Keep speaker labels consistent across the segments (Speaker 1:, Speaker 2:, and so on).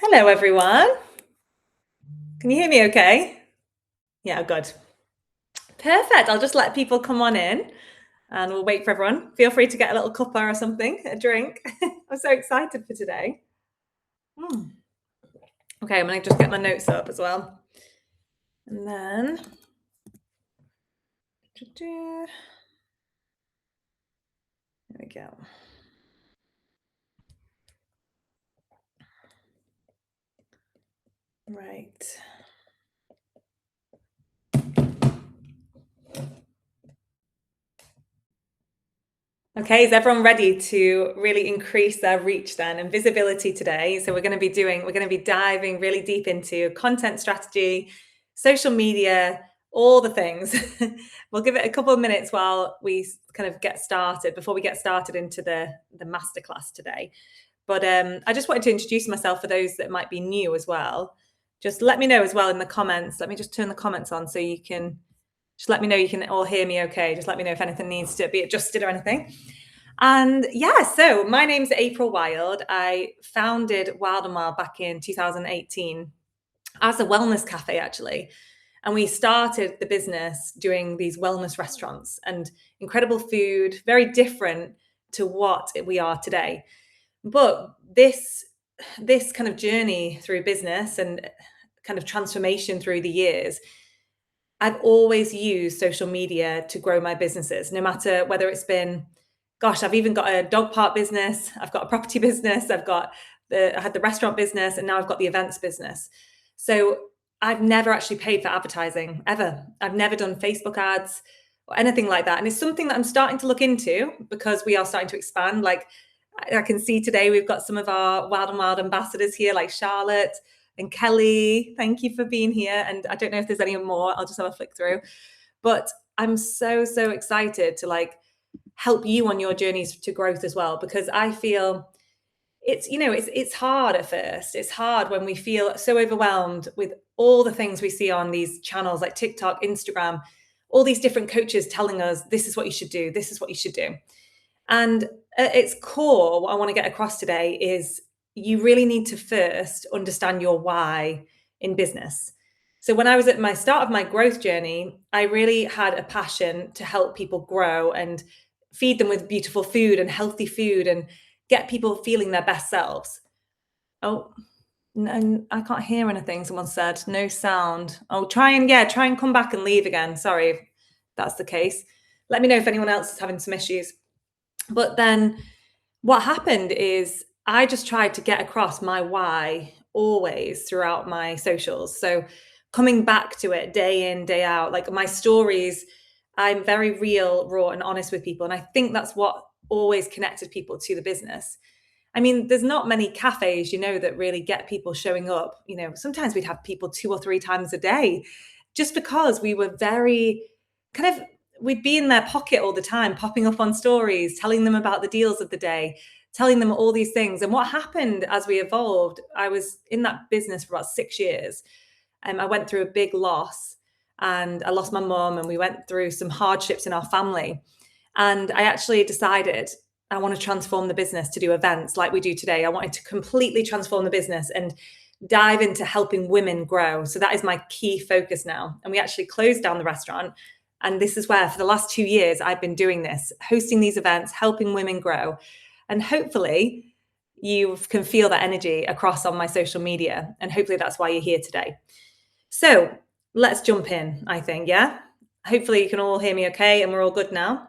Speaker 1: Hello, everyone. Can you hear me okay? Yeah, good. Perfect. I'll just let people come on in and we'll wait for everyone. Feel free to get a little cuppa or something, a drink. I'm so excited for today. Mm. Okay, I'm going to just get my notes up as well. And then, there we go. Right. Okay, is everyone ready to really increase their reach then and visibility today? So we're going to be diving really deep into content strategy, social media, all the things. We'll give it a couple of minutes while we kind of get started before we get started into the masterclass today. But I just wanted to introduce myself for those that might be new as well. Just let me know as well in the comments. Let me just turn the comments on so you can just let me know you can all hear me okay. Just let me know if anything needs to be adjusted or anything. And yeah, so my name's April Wild. I founded Wild and Wild back in 2018 as a wellness cafe, actually. And we started the business doing these wellness restaurants and incredible food, very different to what we are today. But this kind of journey through business and kind of transformation through the years, I've always used social media to grow my businesses, no matter whether it's been, gosh, I've even got a dog park business, I've got a property business, I had the restaurant business, and now I've got the events business. So I've never actually paid for advertising ever. I've never done Facebook ads or anything like that. And it's something that I'm starting to look into because we are starting to expand. Like I can see today we've got some of our Wild and Wild ambassadors here, like Charlotte and Kelly. Thank you for being here. And I don't know if there's any more. I'll just have a flick through. But I'm so excited to like help you on your journeys to growth as well, because I feel it's hard at first. It's hard when we feel so overwhelmed with all the things we see on these channels like TikTok, Instagram, all these different coaches telling us this is what you should do, this is what you should do. And at its core, what I want to get across today is you really need to first understand your why in business. So, when I was at my start of my growth journey, I really had a passion to help people grow and feed them with beautiful food and healthy food and get people feeling their best selves. Oh, no, I can't hear anything. Someone said no sound. Oh, try and come back and leave again. Sorry if that's the case. Let me know if anyone else is having some issues. But then what happened is I just tried to get across my why always throughout my socials. So coming back to it day in, day out, like my stories, I'm very real, raw, and honest with people. And I think that's what always connected people to the business. I mean, there's not many cafes, that really get people showing up. Sometimes we'd have people 2 or 3 times a day just because we were very kind of we'd be in their pocket all the time, popping up on stories, telling them about the deals of the day, telling them all these things. And what happened as we evolved, I was in that business for about 6 years. I went through a big loss and I lost my mum, and we went through some hardships in our family. And I actually decided I want to transform the business to do events like we do today. I wanted to completely transform the business and dive into helping women grow. So that is my key focus now. And we actually closed down the restaurant. And this is where, for the last 2 years, I've been doing this, hosting these events, helping women grow. And hopefully, you can feel that energy across on my social media. And hopefully, that's why you're here today. So let's jump in, I think. Yeah. Hopefully, you can all hear me okay. And we're all good now.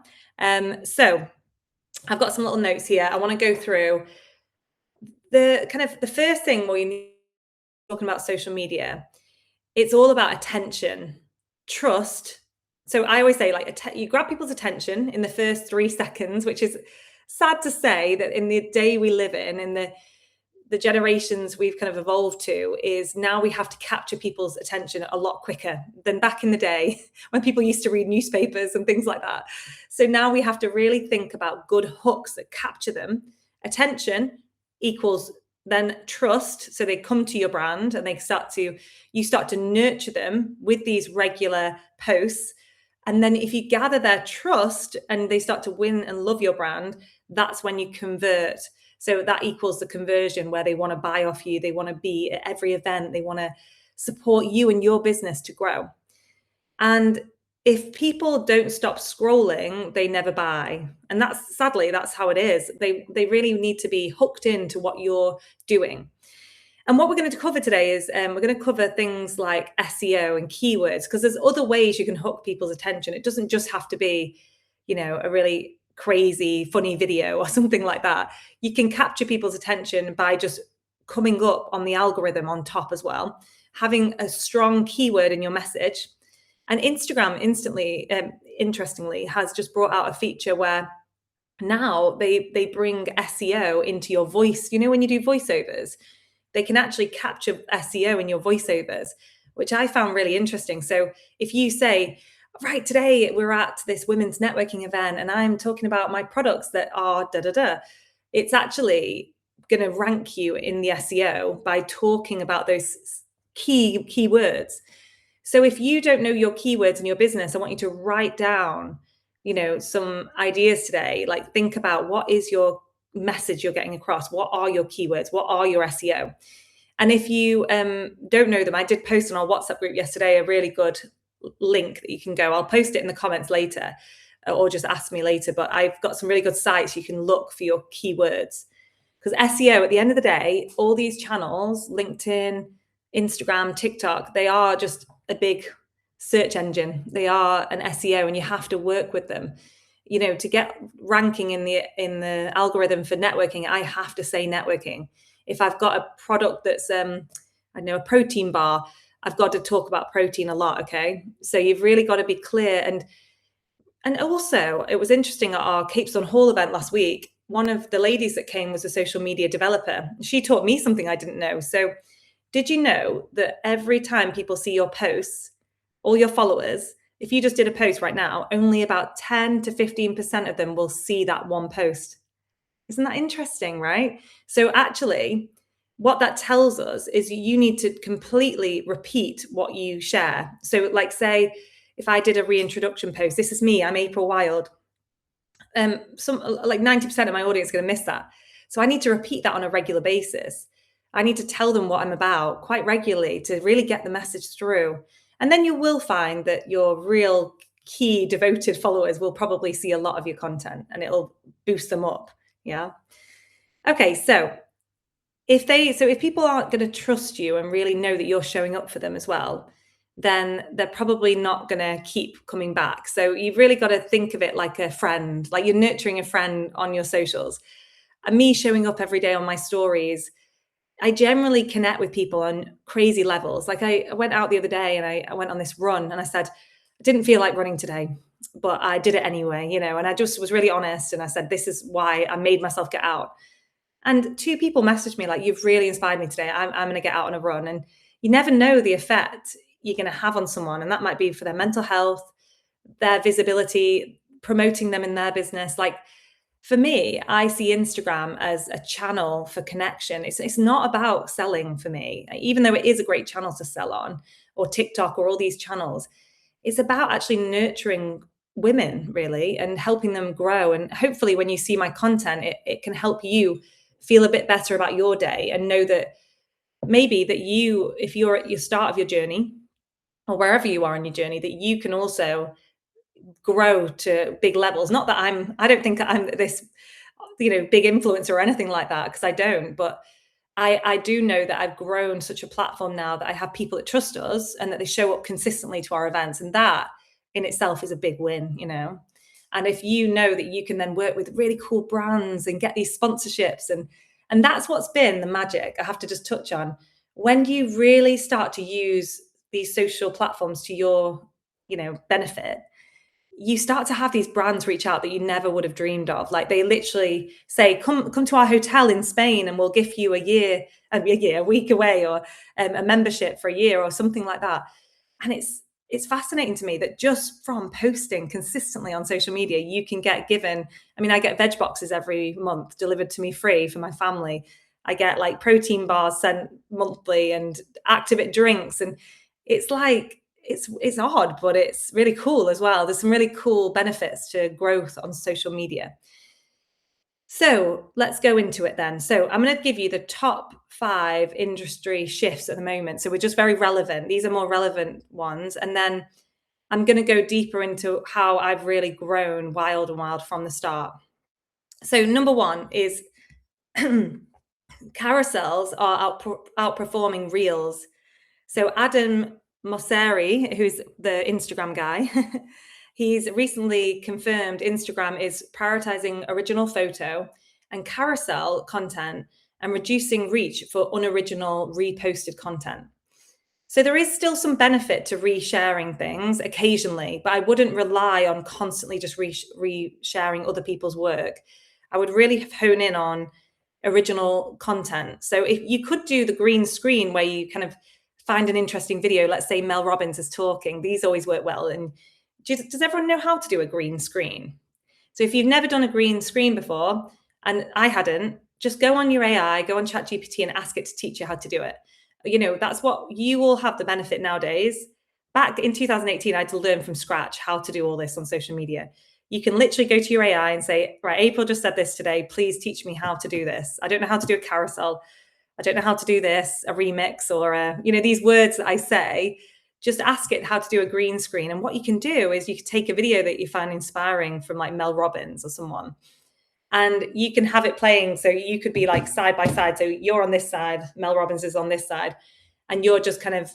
Speaker 1: So I've got some little notes here. I want to go through the first thing we need talking about social media. It's all about attention, trust. So I always say, like, you grab people's attention in the first 3 seconds, which is sad to say that in the day we live in the generations we've kind of evolved to, is now we have to capture people's attention a lot quicker than back in the day when people used to read newspapers and things like that. So now we have to really think about good hooks that capture them. Attention equals then trust. So they come to your brand and you start to nurture them with these regular posts. And then if you gather their trust and they start to win and love your brand, that's when you convert. So that equals the conversion where they want to buy off you, they want to be at every event, they want to support you and your business to grow. And if people don't stop scrolling, they never buy. And that's sadly, that's how it is. They really need to be hooked into what you're doing. And what we're going to cover today is we're going to cover things like SEO and keywords, because there's other ways you can hook people's attention. It doesn't just have to be, a really crazy, funny video or something like that. You can capture people's attention by just coming up on the algorithm on top as well, having a strong keyword in your message. And Instagram interestingly, has just brought out a feature where now they bring SEO into your voice. When you do voiceovers, they can actually capture SEO in your voiceovers, which I found really interesting. So if you say, right, today we're at this women's networking event and I'm talking about my products that are da da da, it's actually going to rank you in the SEO by talking about those keywords. So if you don't know your keywords in your business, I want you to write down, some ideas today. Like, think about, what is your message you're getting across? What are your keywords? What are your SEO? And if you don't know them, I did post on our WhatsApp group yesterday a really good link that you can go. I'll post it in the comments later, or just ask me later. But I've got some really good sites you can look for your keywords. Because SEO, at the end of the day, all these channels, LinkedIn, Instagram, TikTok, they are just a big search engine. They are an SEO, and you have to work with them. To get ranking in the algorithm for networking, I have to say networking. If I've got a product that's a protein bar, I've got to talk about protein a lot. Okay, so you've really got to be clear. And also, it was interesting at our Capestone Hall event last week. One of the ladies that came was a social media developer. She taught me something I didn't know. So, did you know that every time people see your posts, all your followers, if you just did a post right now, only about 10 to 15% of them will see that one post? Isn't that interesting, right? So actually, what that tells us is you need to completely repeat what you share. So like, say, if I did a reintroduction post, this is me, I'm April Wild. Some like 90% of my audience is going to miss that. So I need to repeat that on a regular basis. I need to tell them what I'm about quite regularly to really get the message through. And then you will find that your real key devoted followers will probably see a lot of your content, and it'll boost them up. Yeah. Okay. So if people aren't going to trust you and really know that you're showing up for them as well, then they're probably not going to keep coming back. So you've really got to think of it like a friend, like you're nurturing a friend on your socials. And me showing up every day on my stories, I generally connect with people on crazy levels. Like, I went out the other day and I went on this run, and I said, I didn't feel like running today, but I did it anyway, and I just was really honest. And I said, this is why I made myself get out. And 2 people messaged me like, you've really inspired me today. I'm going to get out on a run. And you never know the effect you're going to have on someone. And that might be for their mental health, their visibility, promoting them in their business. Like, for me, I see Instagram as a channel for connection. It's not about selling for me, even though it is a great channel to sell on, or TikTok, or all these channels. It's about actually nurturing women, really, and helping them grow. And hopefully when you see my content, it can help you feel a bit better about your day, and know that maybe that you, if you're at your start of your journey, or wherever you are in your journey, that you can also grow to big levels. Not that I don't think I'm this, big influencer or anything like that, because I don't, but I do know that I've grown such a platform now that I have people that trust us and that they show up consistently to our events. And that in itself is a big win. And if you know that you can then work with really cool brands and get these sponsorships, and that's what's been the magic, I have to just touch on, when you really start to use these social platforms to your, benefit, you start to have these brands reach out that you never would have dreamed of. Like, they literally say, come to our hotel in Spain and we'll give you a week away, or a membership for a year, or something like that. And it's fascinating to me that just from posting consistently on social media, you can get given, I get veg boxes every month delivered to me free for my family. I get like protein bars sent monthly, and Activate drinks. And it's like, it's odd, but it's really cool as well. There's some really cool benefits to growth on social media. So let's go into it then. So I'm going to give you the top 5 industry shifts at the moment. So we're just very relevant. These are more relevant ones. And then I'm going to go deeper into how I've really grown Wild and Wild from the start. So number 1 is carousels are outperforming reels. So Adam Mosseri, who's the Instagram guy, he's recently confirmed Instagram is prioritizing original photo and carousel content and reducing reach for unoriginal reposted content. So there is still some benefit to resharing things occasionally, but I wouldn't rely on constantly just resharing other people's work. I would really hone in on original content. So if you could do the green screen where you kind of find an interesting video, let's say Mel Robbins is talking, these always work well. And does everyone know how to do a green screen? So if you've never done a green screen before, and I hadn't, just go on your AI, go on ChatGPT and ask it to teach you how to do it. You know, that's what you will have the benefit nowadays. Back in 2018, I had to learn from scratch how to do all this on social media. You can literally go to your AI and say, right, April just said this today. Please teach me how to do this. I don't know how to do a carousel. I don't know how to do this, a remix or these words that I say, just ask it how to do a green screen. And what you can do is you can take a video that you find inspiring from like Mel Robbins or someone, and you can have it playing. So you could be like side by side. So you're on this side, Mel Robbins is on this side, and you're just kind of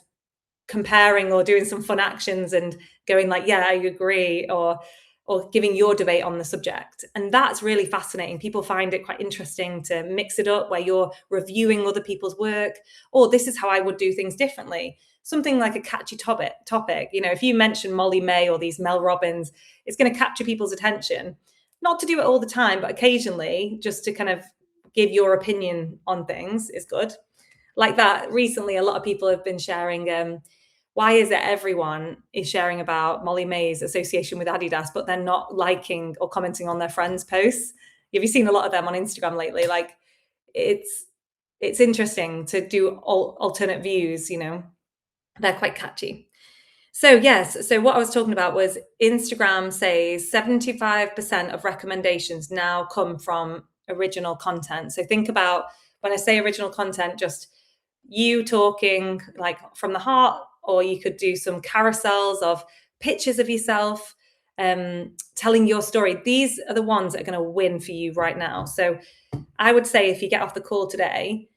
Speaker 1: comparing or doing some fun actions and going like, yeah, I agree, or giving your debate on the subject. And that's really fascinating. People find it quite interesting to mix it up where you're reviewing other people's work, or this is how I would do things differently. Something like a catchy topic. You know, if you mention Molly-Mae or these Mel Robbins, it's going to capture people's attention. Not to do it all the time, but occasionally just to kind of give your opinion on things is good. Like that, recently, a lot of people have been sharing why is it everyone is sharing about Molly-Mae's association with Adidas, but they're not liking or commenting on their friends' posts? Have you seen a lot of them on Instagram lately? Like it's interesting to do alternate views, you know. They're quite catchy. So yes, so what I was talking about was Instagram says 75% of recommendations now come from original content. So think about when I say original content, just you talking like from the heart, or you could do some carousels of pictures of yourself, telling your story. These are the ones that are going to win for you right now. So I would say if you get off the call today,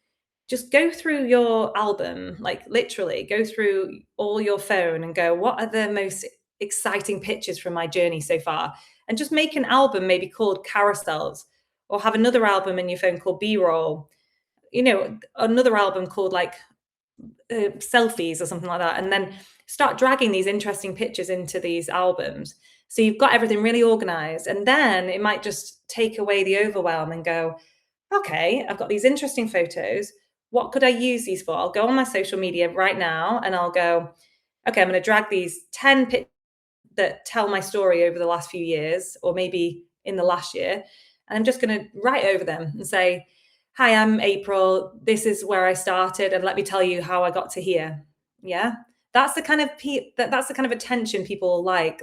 Speaker 1: just go through your album, like literally go through all your phone and go, what are the most exciting pictures from my journey so far? And just make an album maybe called Carousels, or have another album in your phone called B-roll, you know, another album called like selfies or something like that. And then start dragging these interesting pictures into these albums. So you've got everything really organized. And then it might just take away the overwhelm and go, okay, I've got these interesting photos. What could I use these for? I'll go on my social media right now and I'll go, okay, I'm going to drag these 10 pictures that tell my story over the last few years, or maybe in the last year. And I'm just going to write over them and say, hi, I'm April. This is where I started. And let me tell you how I got to here. Yeah. That's the kind of that's the kind of attention people like,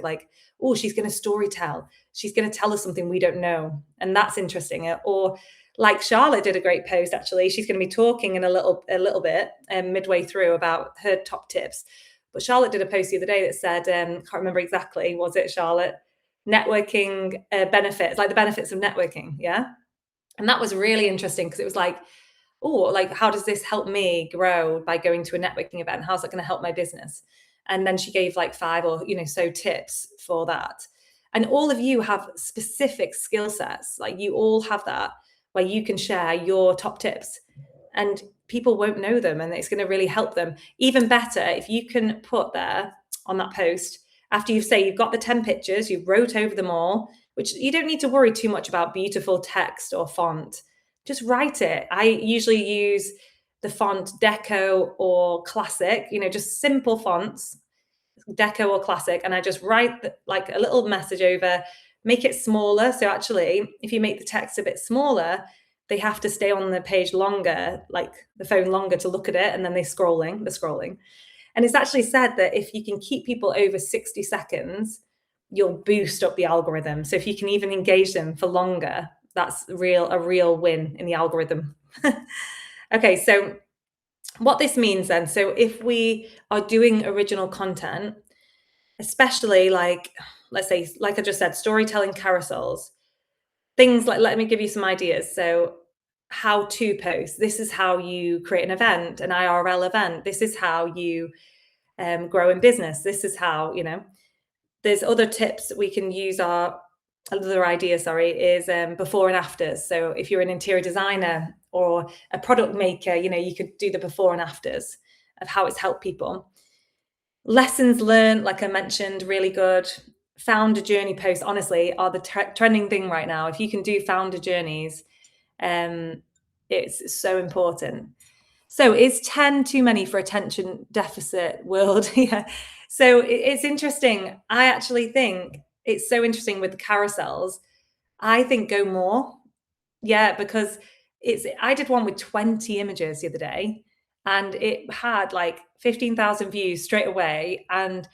Speaker 1: oh, she's going to story tell. She's going to tell us something we don't know. And that's interesting. Or like Charlotte did a great post, actually. She's going to be talking in a little bit midway through about her top tips. But Charlotte did a post the other day that said, can't remember exactly, was it Charlotte? Networking benefits, like the benefits of networking. Yeah. And that was really interesting because it was like, oh, like, how does this help me grow by going to a networking event? How's that going to help my business? And then she gave like 5 or, so tips for that. And all of you have specific skill sets. Like you all have that where you can share your top tips and people won't know them, and it's going to really help them. Even better, if you can put there on that post, after you've got the 10 pictures, you wrote over them all, which you don't need to worry too much about beautiful text or font. Just write it. I usually use the font Deco or Classic, just simple fonts, Deco or Classic. And I just write like a little message over, make it smaller. So actually, if you make the text a bit smaller, they have to stay on the page longer, like the phone longer to look at it. And then they're scrolling. And it's actually said that if you can keep people over 60 seconds, you'll boost up the algorithm. So if you can even engage them for longer, that's a real win in the algorithm. Okay, so what this means then, so if we are doing original content, especially like, let's say, like I just said, storytelling carousels, things like, let me give you some ideas. So, how to post. This is how you create an event, an IRL event. This is how you grow in business. This is how, there's other tips that we can use. Our Another idea, sorry, is before and afters. So if you're an interior designer or a product maker, you could do the before and afters of how it's helped people. Lessons learned, like I mentioned, really good. Founder journey posts, honestly, are the trending thing right now. If you can do founder journeys, it's so important. So is 10 too many for attention deficit world? Yeah. So it's interesting. I actually think it's so interesting with the carousels. I think go more. Yeah, because I did one with 20 images the other day and it had like 15,000 views straight away. And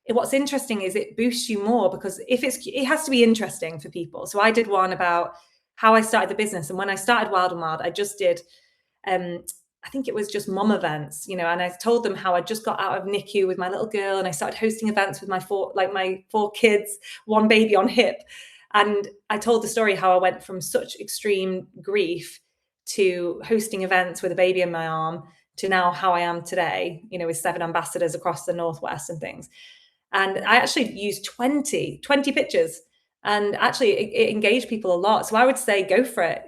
Speaker 1: what's interesting is it boosts you more because it has to be interesting for people. So I did one about how I started the business. And when I started Wild and Wild, I just did I think it was just mom events, and I told them how I just got out of NICU with my little girl and I started hosting events with my four kids, one baby on hip. And I told the story how I went from such extreme grief to hosting events with a baby in my arm to now how I am today, with 7 ambassadors across the Northwest and things. And I actually used 20 pictures and actually it engaged people a lot. So I would say go for it,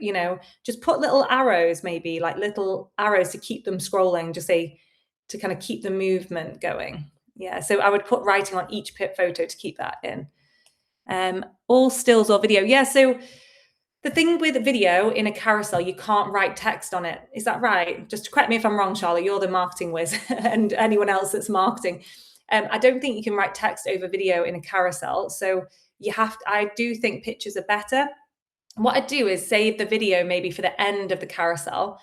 Speaker 1: just put little arrows, maybe like little arrows to keep them scrolling, just say to kind of keep the movement going. Yeah. So I would put writing on each photo to keep that in. All stills or video. Yeah. So the thing with video in a carousel, you can't write text on it. Is that right? Just correct me if I'm wrong, Charlotte. You're the marketing whiz and anyone else that's marketing. I don't think you can write text over video in a carousel. So I do think pictures are better. What I do is save the video maybe for the end of the carousel.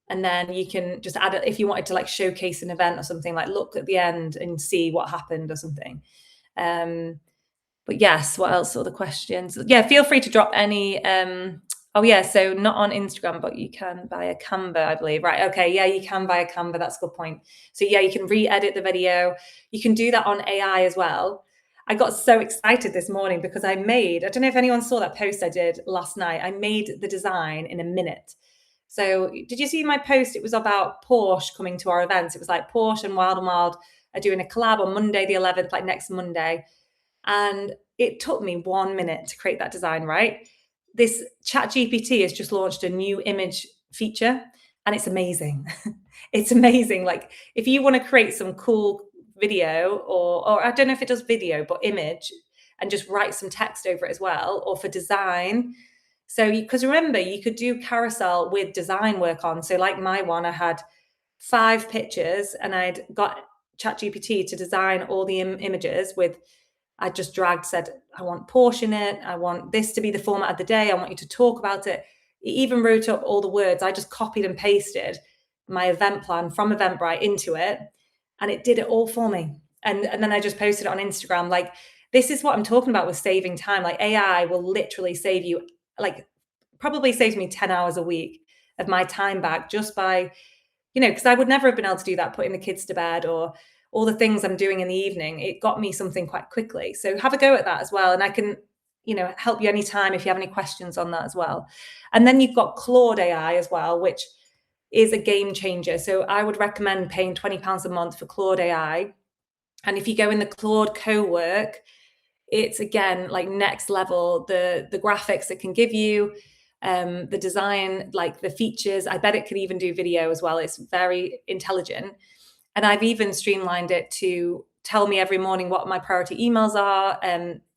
Speaker 1: And then you can just add it if you wanted to like showcase an event or something, like look at the end and see what happened or something. But yes, what else are the questions? Yeah, feel free to drop any. Oh yeah, so not on Instagram, but you can buy a Canva, I believe. Right, okay, yeah, you can buy a Canva, that's a good point. So yeah, you can re-edit the video. You can do that on AI as well. I got so excited this morning because I don't know if anyone saw that post I did last night. I made the design in a minute. So did you see my post? It was about Porsche coming to our events. It was like Porsche and Wild and Wild are doing a collab on Monday the 11th, like next Monday. And it took me 1 minute to create that design, right? This ChatGPT has just launched a new image feature and it's amazing. It's amazing. Like if you want to create some cool video or I don't know if it does video, but image and just write some text over it as well, or for design. So because remember, you could do carousel with design work on. So like my one, I had 5 pictures and I'd got ChatGPT to design all the images with I just said, I want Porsche in it. I want this to be the format of the day. I want you to talk about it. It even wrote up all the words. I just copied and pasted my event plan from Eventbrite into it. And it did it all for me. And then I just posted it on Instagram. Like, this is what I'm talking about with saving time. Like AI will literally save you, like probably saves me 10 hours a week of my time back just by, because I would never have been able to do that, putting the kids to bed or all the things I'm doing in the evening. It got me something quite quickly. So have a go at that as well. And I can, help you anytime if you have any questions on that as well. And then you've got Claude AI as well, which is a game changer. So I would recommend paying £20 a month for Claude AI. And if you go in the Claude co-work, it's again like next level. The graphics it can give you, the design, like the features. I bet it could even do video as well. It's very intelligent. And I've even streamlined it to tell me every morning what my priority emails are.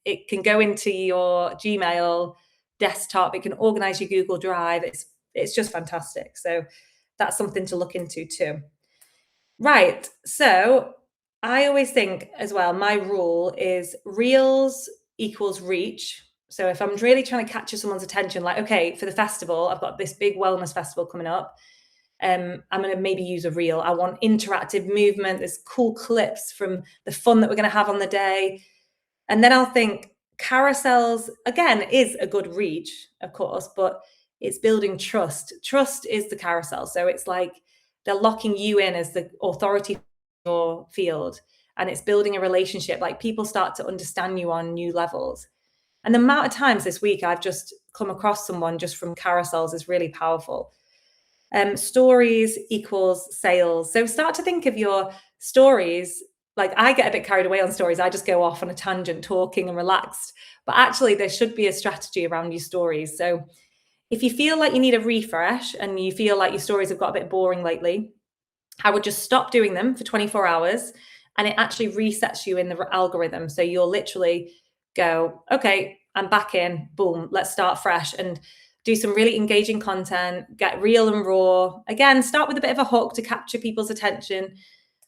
Speaker 1: It can go into your Gmail desktop. It can organize your Google Drive. It's just fantastic. So that's something to look into too. Right. So I always think as well, my rule is reels equals reach. So if I'm really trying to capture someone's attention, like, okay, for the festival, I've got this big wellness festival coming up. I'm going to maybe use a reel. I want interactive movement. There's cool clips from the fun that we're going to have on the day. And then I'll think, Carousels, again, is a good reach, of course, but it's building trust. Trust is the carousel. So it's like they're locking you in as the authority in your field, and it's building a relationship. Like people start to understand you on new levels. And the amount of times this week I've just come across someone just from carousels is really powerful. Stories equals sales. So start to think of your stories. Like I get a bit carried away on stories. I just go off on a tangent talking and relaxed. But actually, there should be a strategy around your stories. So if you feel like you need a refresh and you feel like your stories have got a bit boring lately, I would just stop doing them for 24 hours and it actually resets you in the algorithm. So you'll literally go, okay, I'm back in, boom, let's start fresh and do some really engaging content, get real and raw. Again, start with a bit of a hook to capture people's attention.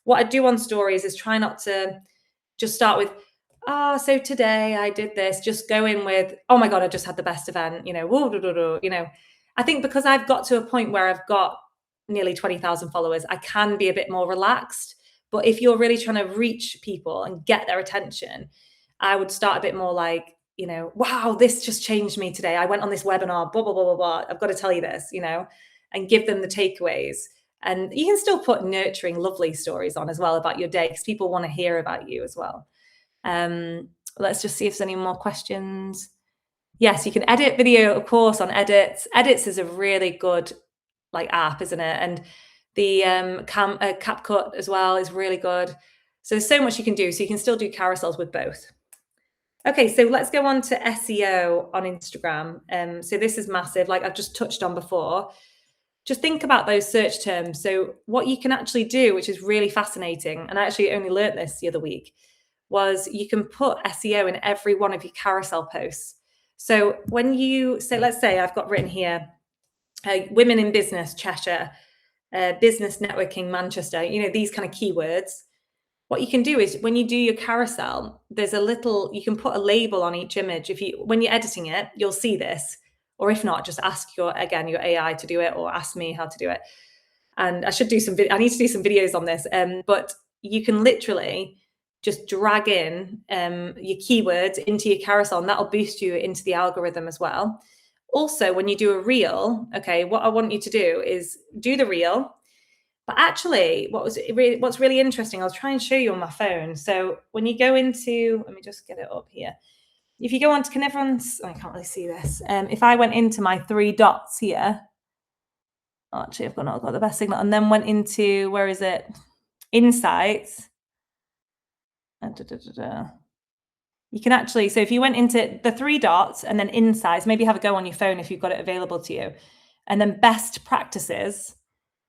Speaker 1: What I do on stories is try not to just start with, so today I did this. Just go in with, oh my God, I just had the best event, I think because I've got to a point where I've got nearly 20,000 followers, I can be a bit more relaxed. But if you're really trying to reach people and get their attention, I would start a bit more like, wow, this just changed me today. I went on this webinar, blah, blah, blah, blah, blah. I've got to tell you this, and give them the takeaways. And you can still put nurturing, lovely stories on as well about your day because people want to hear about you as well. Let's just see if there's any more questions. Yes, you can edit video, of course, on Edits. Edits is a really good app, isn't it? And the CapCut as well is really good. So there's so much you can do. So you can still do carousels with both. Okay, so let's go on to SEO on Instagram. So this is massive, like I've just touched on before. Just think about those search terms. So what you can actually do, which is really fascinating, and I actually only learned this the other week, was you can put SEO in every one of your carousel posts. So when you say, let's say I've got written here, women in business, Cheshire, business networking, Manchester, these kind of keywords. What you can do is when you do your carousel, there's you can put a label on each image. When you're editing it, you'll see this. Or if not, just ask your AI to do it or ask me how to do it. And I need to do some videos on this. But you can literally just drag in your keywords into your carousel and that'll boost you into the algorithm as well. Also, when you do a reel, okay, what I want you to do is do the reel. But actually, what's really interesting, I'll try and show you on my phone. So when you go into, let me just get it up here. If you go on to, I can't really see this. If I went into my 3 dots here, actually, I've not got the best signal, and then went into, where is it? Insights. You can actually, so if you went into the 3 dots and then insights, maybe have a go on your phone if you've got it available to you, and then best practices.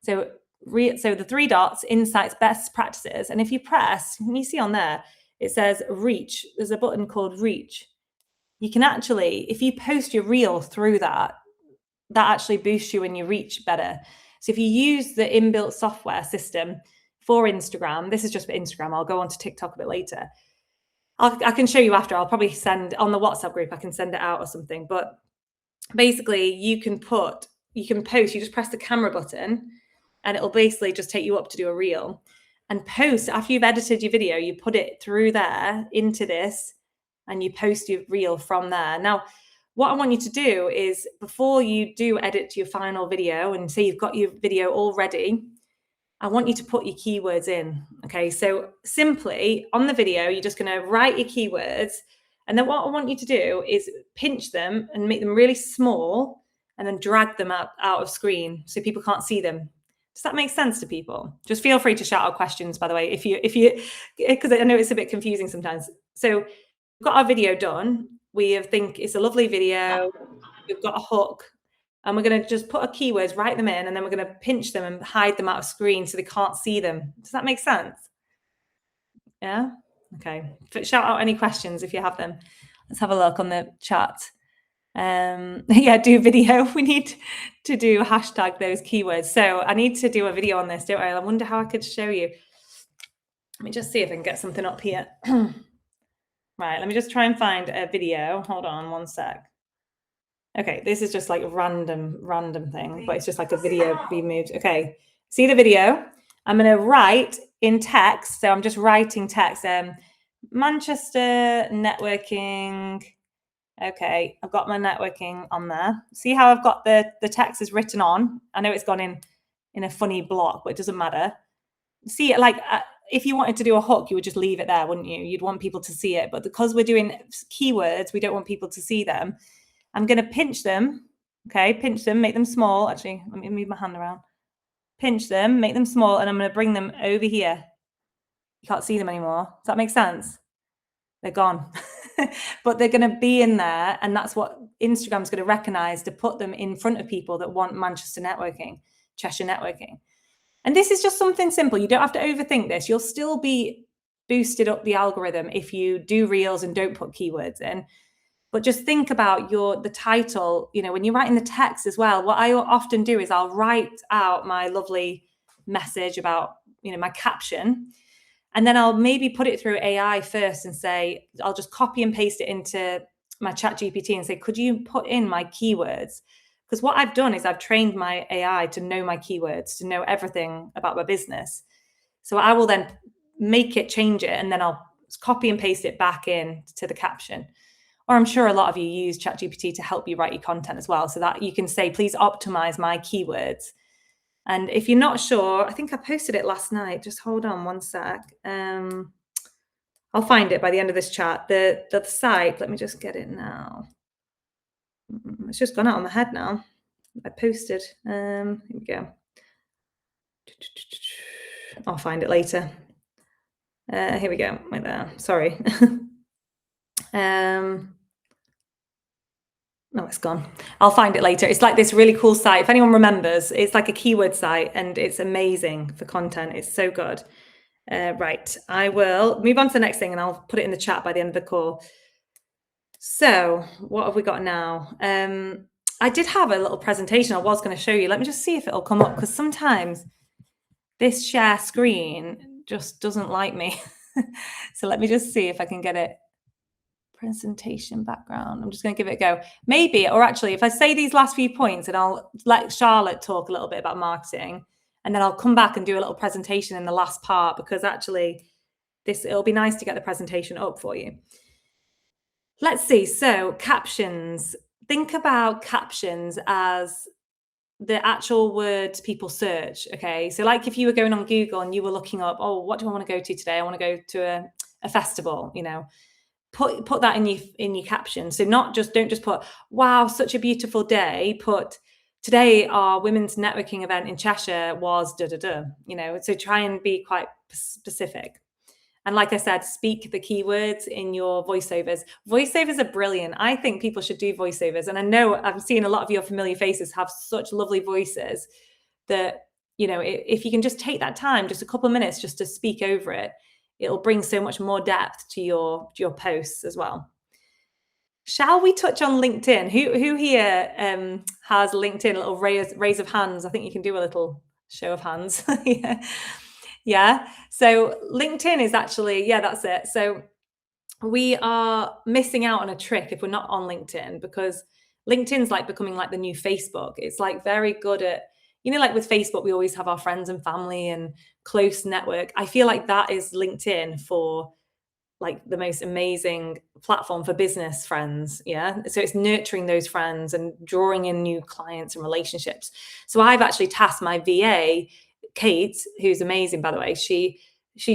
Speaker 1: So the 3 dots, insights, best practices. And if you press, can you see on there, it says reach. There's a button called reach. You can actually, if you post your reel through that actually boosts you in your reach better. So if you use the inbuilt software system for Instagram, this is just for Instagram. I'll go on to TikTok a bit later. I can show you after. I'll probably send on the WhatsApp group. I can send it out or something. But basically, you can post. You just press the camera button, and it'll basically just take you up to do a reel. And post after you've edited your video. You put it through there into this, and you post your reel from there. Now, what I want you to do is before you do edit your final video and say you've got your video all ready, I want you to put your keywords in. Okay, so simply on the video, you're just going to write your keywords. And then what I want you to do is pinch them and make them really small and then drag them out of screen so people can't see them. Does that make sense to people? Just feel free to shout out questions, by the way, because I know it's a bit confusing sometimes. So we've got our video done. We think it's a lovely video. We've got a hook. And we're going to just put our keywords, write them in, and then we're going to pinch them and hide them out of screen so they can't see them. Does that make sense? Yeah? Okay. Shout out any questions if you have them. Let's have a look on the chat. Yeah, do video. We need to do hashtag those keywords. So I need to do a video on this, don't I? I wonder how I could show you. Let me just see if I can get something up here. Right, let me just try and find a video. Hold on one sec. Okay, this is just like a random thing, but it's just like a video being moved. Okay, see the video? I'm going to write in text. So I'm just writing text. Manchester networking. Okay, I've got my networking on there. See how I've got the text is written on? I know it's gone in a funny block, but it doesn't matter. See, like if you wanted to do a hook, you would just leave it there, wouldn't you? You'd want people to see it. But because we're doing keywords, we don't want people to see them. I'm going to pinch them. Okay, pinch them, make them small. Actually, let me move my hand around. Pinch them, make them small, and I'm going to bring them over here. You can't see them anymore. Does that make sense? They're gone. But they're going to be in there, and that's what Instagram's going to recognize to put them in front of people that want Manchester networking, Cheshire networking. And this is just something simple. You don't have to overthink this. You'll still be boosted up the algorithm if you do reels and don't put keywords in. But just think about the title, when you're writing the text as well. What I often do is I'll write out my lovely message about, my caption. And then I'll maybe put it through AI first and say, I'll just copy and paste it into my ChatGPT and say, could you put in my keywords? Because what I've done is I've trained my AI to know my keywords, to know everything about my business. So I will then make it change it, and then I'll copy and paste it back in to the caption. Or I'm sure a lot of you use ChatGPT to help you write your content as well, so that you can say, please optimize my keywords. And if you're not sure, I think I posted it last night. Just hold on one sec. I'll find it by the end of this chat. The site, let me just get it now. It's just gone out of my head now. I posted. Here we go. I'll find it later. Here we go. Right there. Sorry. No, it's gone. I'll find it later. It's like this really cool site. If anyone remembers, it's like a keyword site, and it's amazing for content. It's so good. Right. I will move on to the next thing, and I'll put it in the chat by the end of the call. So what have we got now? I did have a little presentation I was going to show you. Let me just see if it'll come up, because sometimes this share screen just doesn't like me. So let me just see if I can get it. Presentation background. I'm just going to give it a go. Maybe, or actually, if I say these last few points, and I'll let Charlotte talk a little bit about marketing, and then I'll come back and do a little presentation in the last part, because actually it'll be nice to get the presentation up for you. Let's see. So captions. Think about captions as the actual words people search. Okay. So like if you were going on Google and you were looking up, oh, what do I want to go to today? I want to go to a festival, put that in your caption. So don't just put, wow, such a beautiful day. Put, today our women's networking event in Cheshire was da da da. So try and be quite specific. And like I said, speak the keywords in your voiceovers. Voiceovers are brilliant. I think people should do voiceovers. And I know I've seen a lot of your familiar faces have such lovely voices that, if you can just take that time, just a couple of minutes just to speak over it, it'll bring so much more depth to your posts as well. Shall we touch on LinkedIn? Who here has LinkedIn? A little raise of hands. I think you can do a little show of hands. Yeah. So LinkedIn is actually, that's it. So we are missing out on a trick if we're not on LinkedIn, because LinkedIn's like becoming like the new Facebook. It's like very good at, like with Facebook, we always have our friends and family and close network. I feel like that is LinkedIn for like the most amazing platform for business friends. Yeah. So it's nurturing those friends and drawing in new clients and relationships. So I've actually tasked my VA, Kate, who's amazing, by the way. She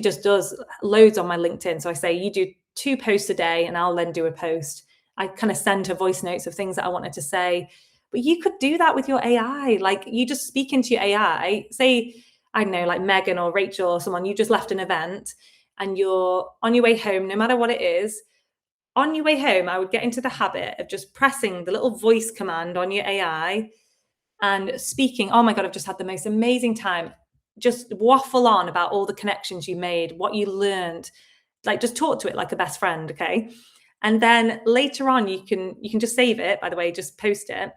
Speaker 1: just does loads on my LinkedIn. So I say, you do 2 posts a day, and I'll then do a post. I kind of send her voice notes of things that I wanted to say. But you could do that with your AI. Like you just speak into your AI, say, I don't know, like Megan or Rachel or someone, you just left an event and you're on your way home, no matter what it is. On your way home, I would get into the habit of just pressing the little voice command on your AI and speaking. Oh my God, I've just had the most amazing time. Just waffle on about all the connections you made, what you learned. Like just talk to it like a best friend, okay? And then later on, you can just save it, by the way, just post it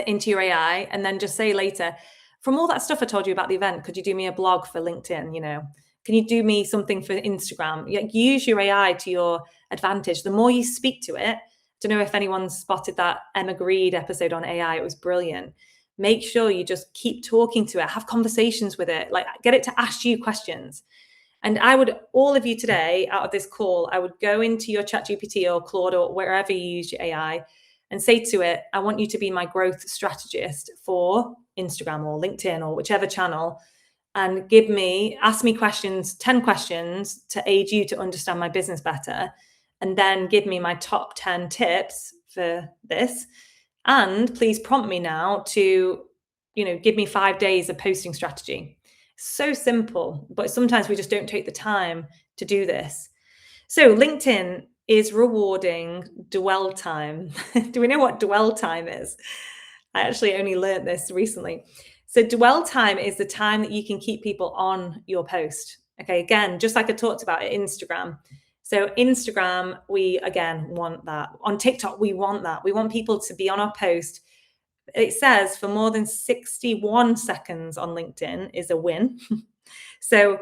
Speaker 1: into your AI, and then just say later, from all that stuff I told you about the event, could you do me a blog for LinkedIn? Can you do me something for Instagram? Use your AI to your advantage. The more you speak to it, I don't know if anyone spotted that Emma Greed episode on AI. It was brilliant. Make sure you just keep talking to it, have conversations with it, like get it to ask you questions. And I would, all of you today out of this call, I would go into your ChatGPT or Claude or wherever you use your AI and say to it, I want you to be my growth strategist for Instagram or LinkedIn or whichever channel, and ask me questions, 10 questions to aid you to understand my business better. And then give me my top 10 tips for this. And please prompt me now to, give me 5 days of posting strategy. So simple, but sometimes we just don't take the time to do this. So LinkedIn is rewarding dwell time. Do we know what dwell time is? I actually only learned this recently. So dwell time is the time that you can keep people on your post. Okay, again, just like I talked about at Instagram. So Instagram, we again want that. On TikTok, we want that. We want people to be on our post. It says for more than 61 seconds on LinkedIn is a win. So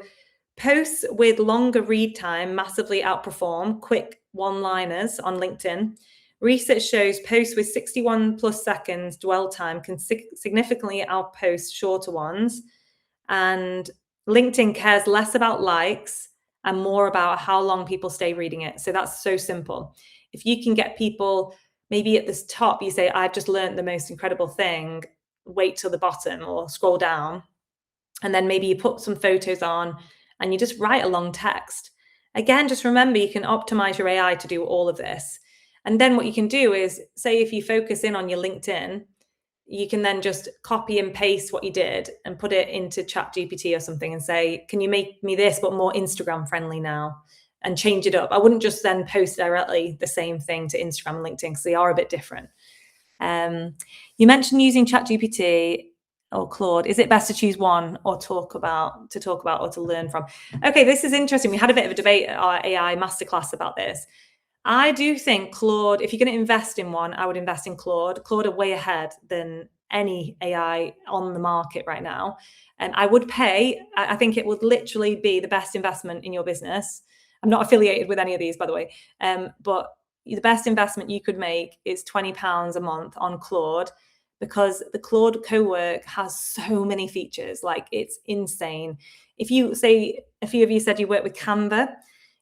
Speaker 1: posts with longer read time massively outperform quick one-liners on LinkedIn. Research shows posts with 61 plus seconds dwell time can significantly outpost shorter ones. And LinkedIn cares less about likes and more about how long people stay reading it. So that's so simple. If you can get people, maybe at this top, you say, I've just learned the most incredible thing, wait till the bottom or scroll down. And then maybe you put some photos on and you just write a long text. Again, just remember, you can optimize your AI to do all of this. And then what you can do is, say if you focus in on your LinkedIn, you can then just copy and paste what you did and put it into ChatGPT or something and say, can you make me this, but more Instagram friendly now, and change it up. I wouldn't just then post directly the same thing to Instagram and LinkedIn because they are a bit different. You mentioned using ChatGPT or Claude. Is it best to choose one or to talk about or to learn from? Okay, this is interesting. We had a bit of a debate at our AI masterclass about this. I do think Claude, if you're going to invest in one, I would invest in Claude. Claude are way ahead than any AI on the market right now. And I would pay, I think it would literally be the best investment in your business. I'm not affiliated with any of these, by the way. But the best investment you could make is £20 a month on Claude, because the Claude Cowork has so many features. Like, it's insane. If you say, a few of you said you work with Canva,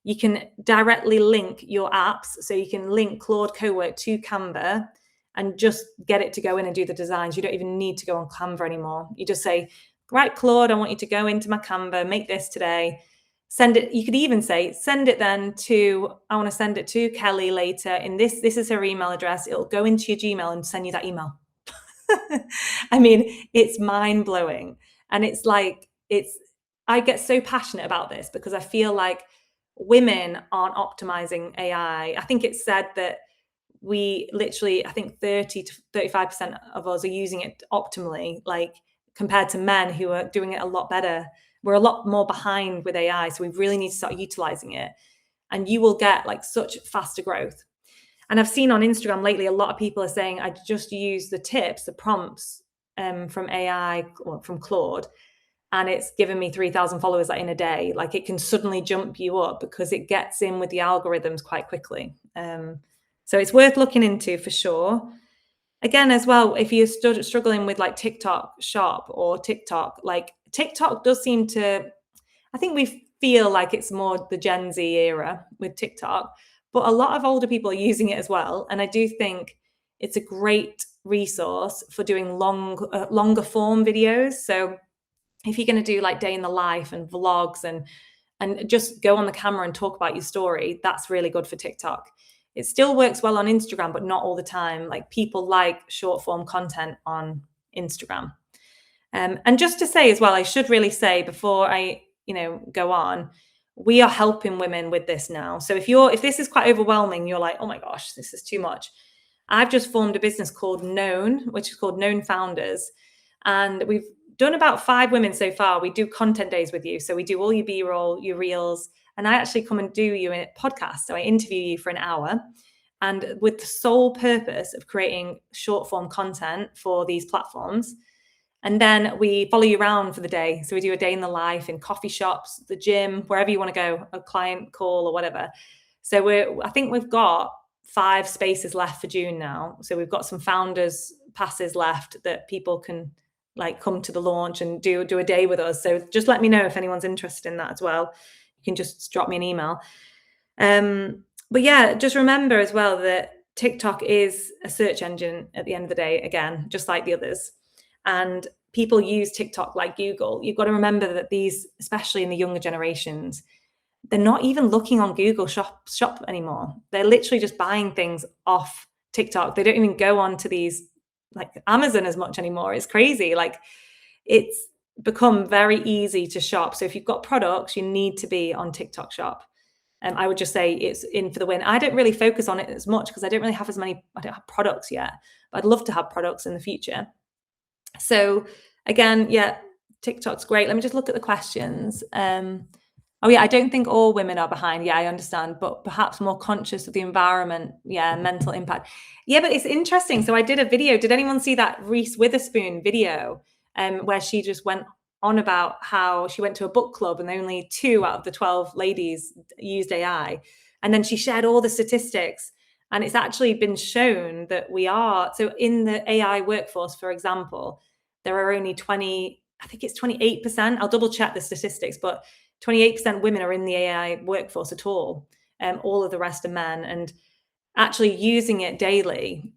Speaker 1: you can directly link your apps. So you can link Claude Cowork to Canva and just get it to go in and do the designs. You don't even need to go on Canva anymore. You just say, right, Claude, I want you to go into my Canva, make this today, send it. You could even say, send it then to, I want to send it to Kelly later. In this is her email address. It'll go into your Gmail and send you that email. I mean, it's mind blowing. And it's like, I get so passionate about this because I feel like women aren't optimizing AI. I think it's said that we literally, I think 30 to 35% of us are using it optimally, like compared to men who are doing it a lot better. We're a lot more behind with AI. So we really need to start utilizing it. And you will get like such faster growth. And I've seen on Instagram lately, a lot of people are saying, I just use the tips, the prompts from AI or from Claude, and it's given me 3,000 followers like in a day. Like, it can suddenly jump you up because it gets in with the algorithms quite quickly. So it's worth looking into for sure. Again, as well, if you're struggling with like TikTok Shop or TikTok, like TikTok does seem to, I think we feel like it's more the Gen Z era with TikTok, but a lot of older people are using it as well. And I do think it's a great resource for doing longer form videos. So if you're going to do like day in the life and vlogs and just go on the camera and talk about your story, that's really good for TikTok. It still works well on Instagram, but not all the time. Like, people like short form content on Instagram. And just to say as well, I should really say before I, go on, we are helping women with this now. So if this is quite overwhelming, you're like, oh my gosh, this is too much. I've just formed a business called Known, which is called Known Founders. And we've done about 5 women so far. We do content days with you. So we do all your B-roll, your reels, and I actually come and do you a podcast. So I interview you for an hour, and with the sole purpose of creating short form content for these platforms. And then we follow you around for the day. So we do a day in the life in coffee shops, the gym, wherever you want to go, a client call or whatever. So I think we've got 5 spaces left for June now. So we've got some founders passes left that people can like come to the launch and do a day with us. So just let me know if anyone's interested in that as well. you can just drop me an email. But yeah, just remember as well that TikTok is a search engine at the end of the day, again, just like the others. And people use TikTok like Google. You've got to remember that these, especially in the younger generations, they're not even looking on Google shop anymore. They're literally just buying things off TikTok. They don't even go on to these like Amazon as much anymore. It's crazy. Like, it's become very easy to shop. So if you've got products, you need to be on TikTok Shop. I would just say it's in for the win. I don't really focus on it as much because I don't really have as many, I don't have products yet, but I'd love to have products in the future. So again, yeah, TikTok's great. Let me just look at the questions. Oh yeah, I don't think all women are behind. Yeah, I understand, but perhaps more conscious of the environment. Yeah, mental impact. Yeah, but it's interesting. So I did a video. Did anyone see that Reese Witherspoon video where she just went on about how she went to a book club and only 2 out of the 12 ladies used AI. And then she shared all the statistics. And it's actually been shown that we are, so in the AI workforce, for example, there are only 20, I think it's 28%. I'll double check the statistics, but 28% women are in the AI workforce at all. All of the rest are men. And actually using it daily,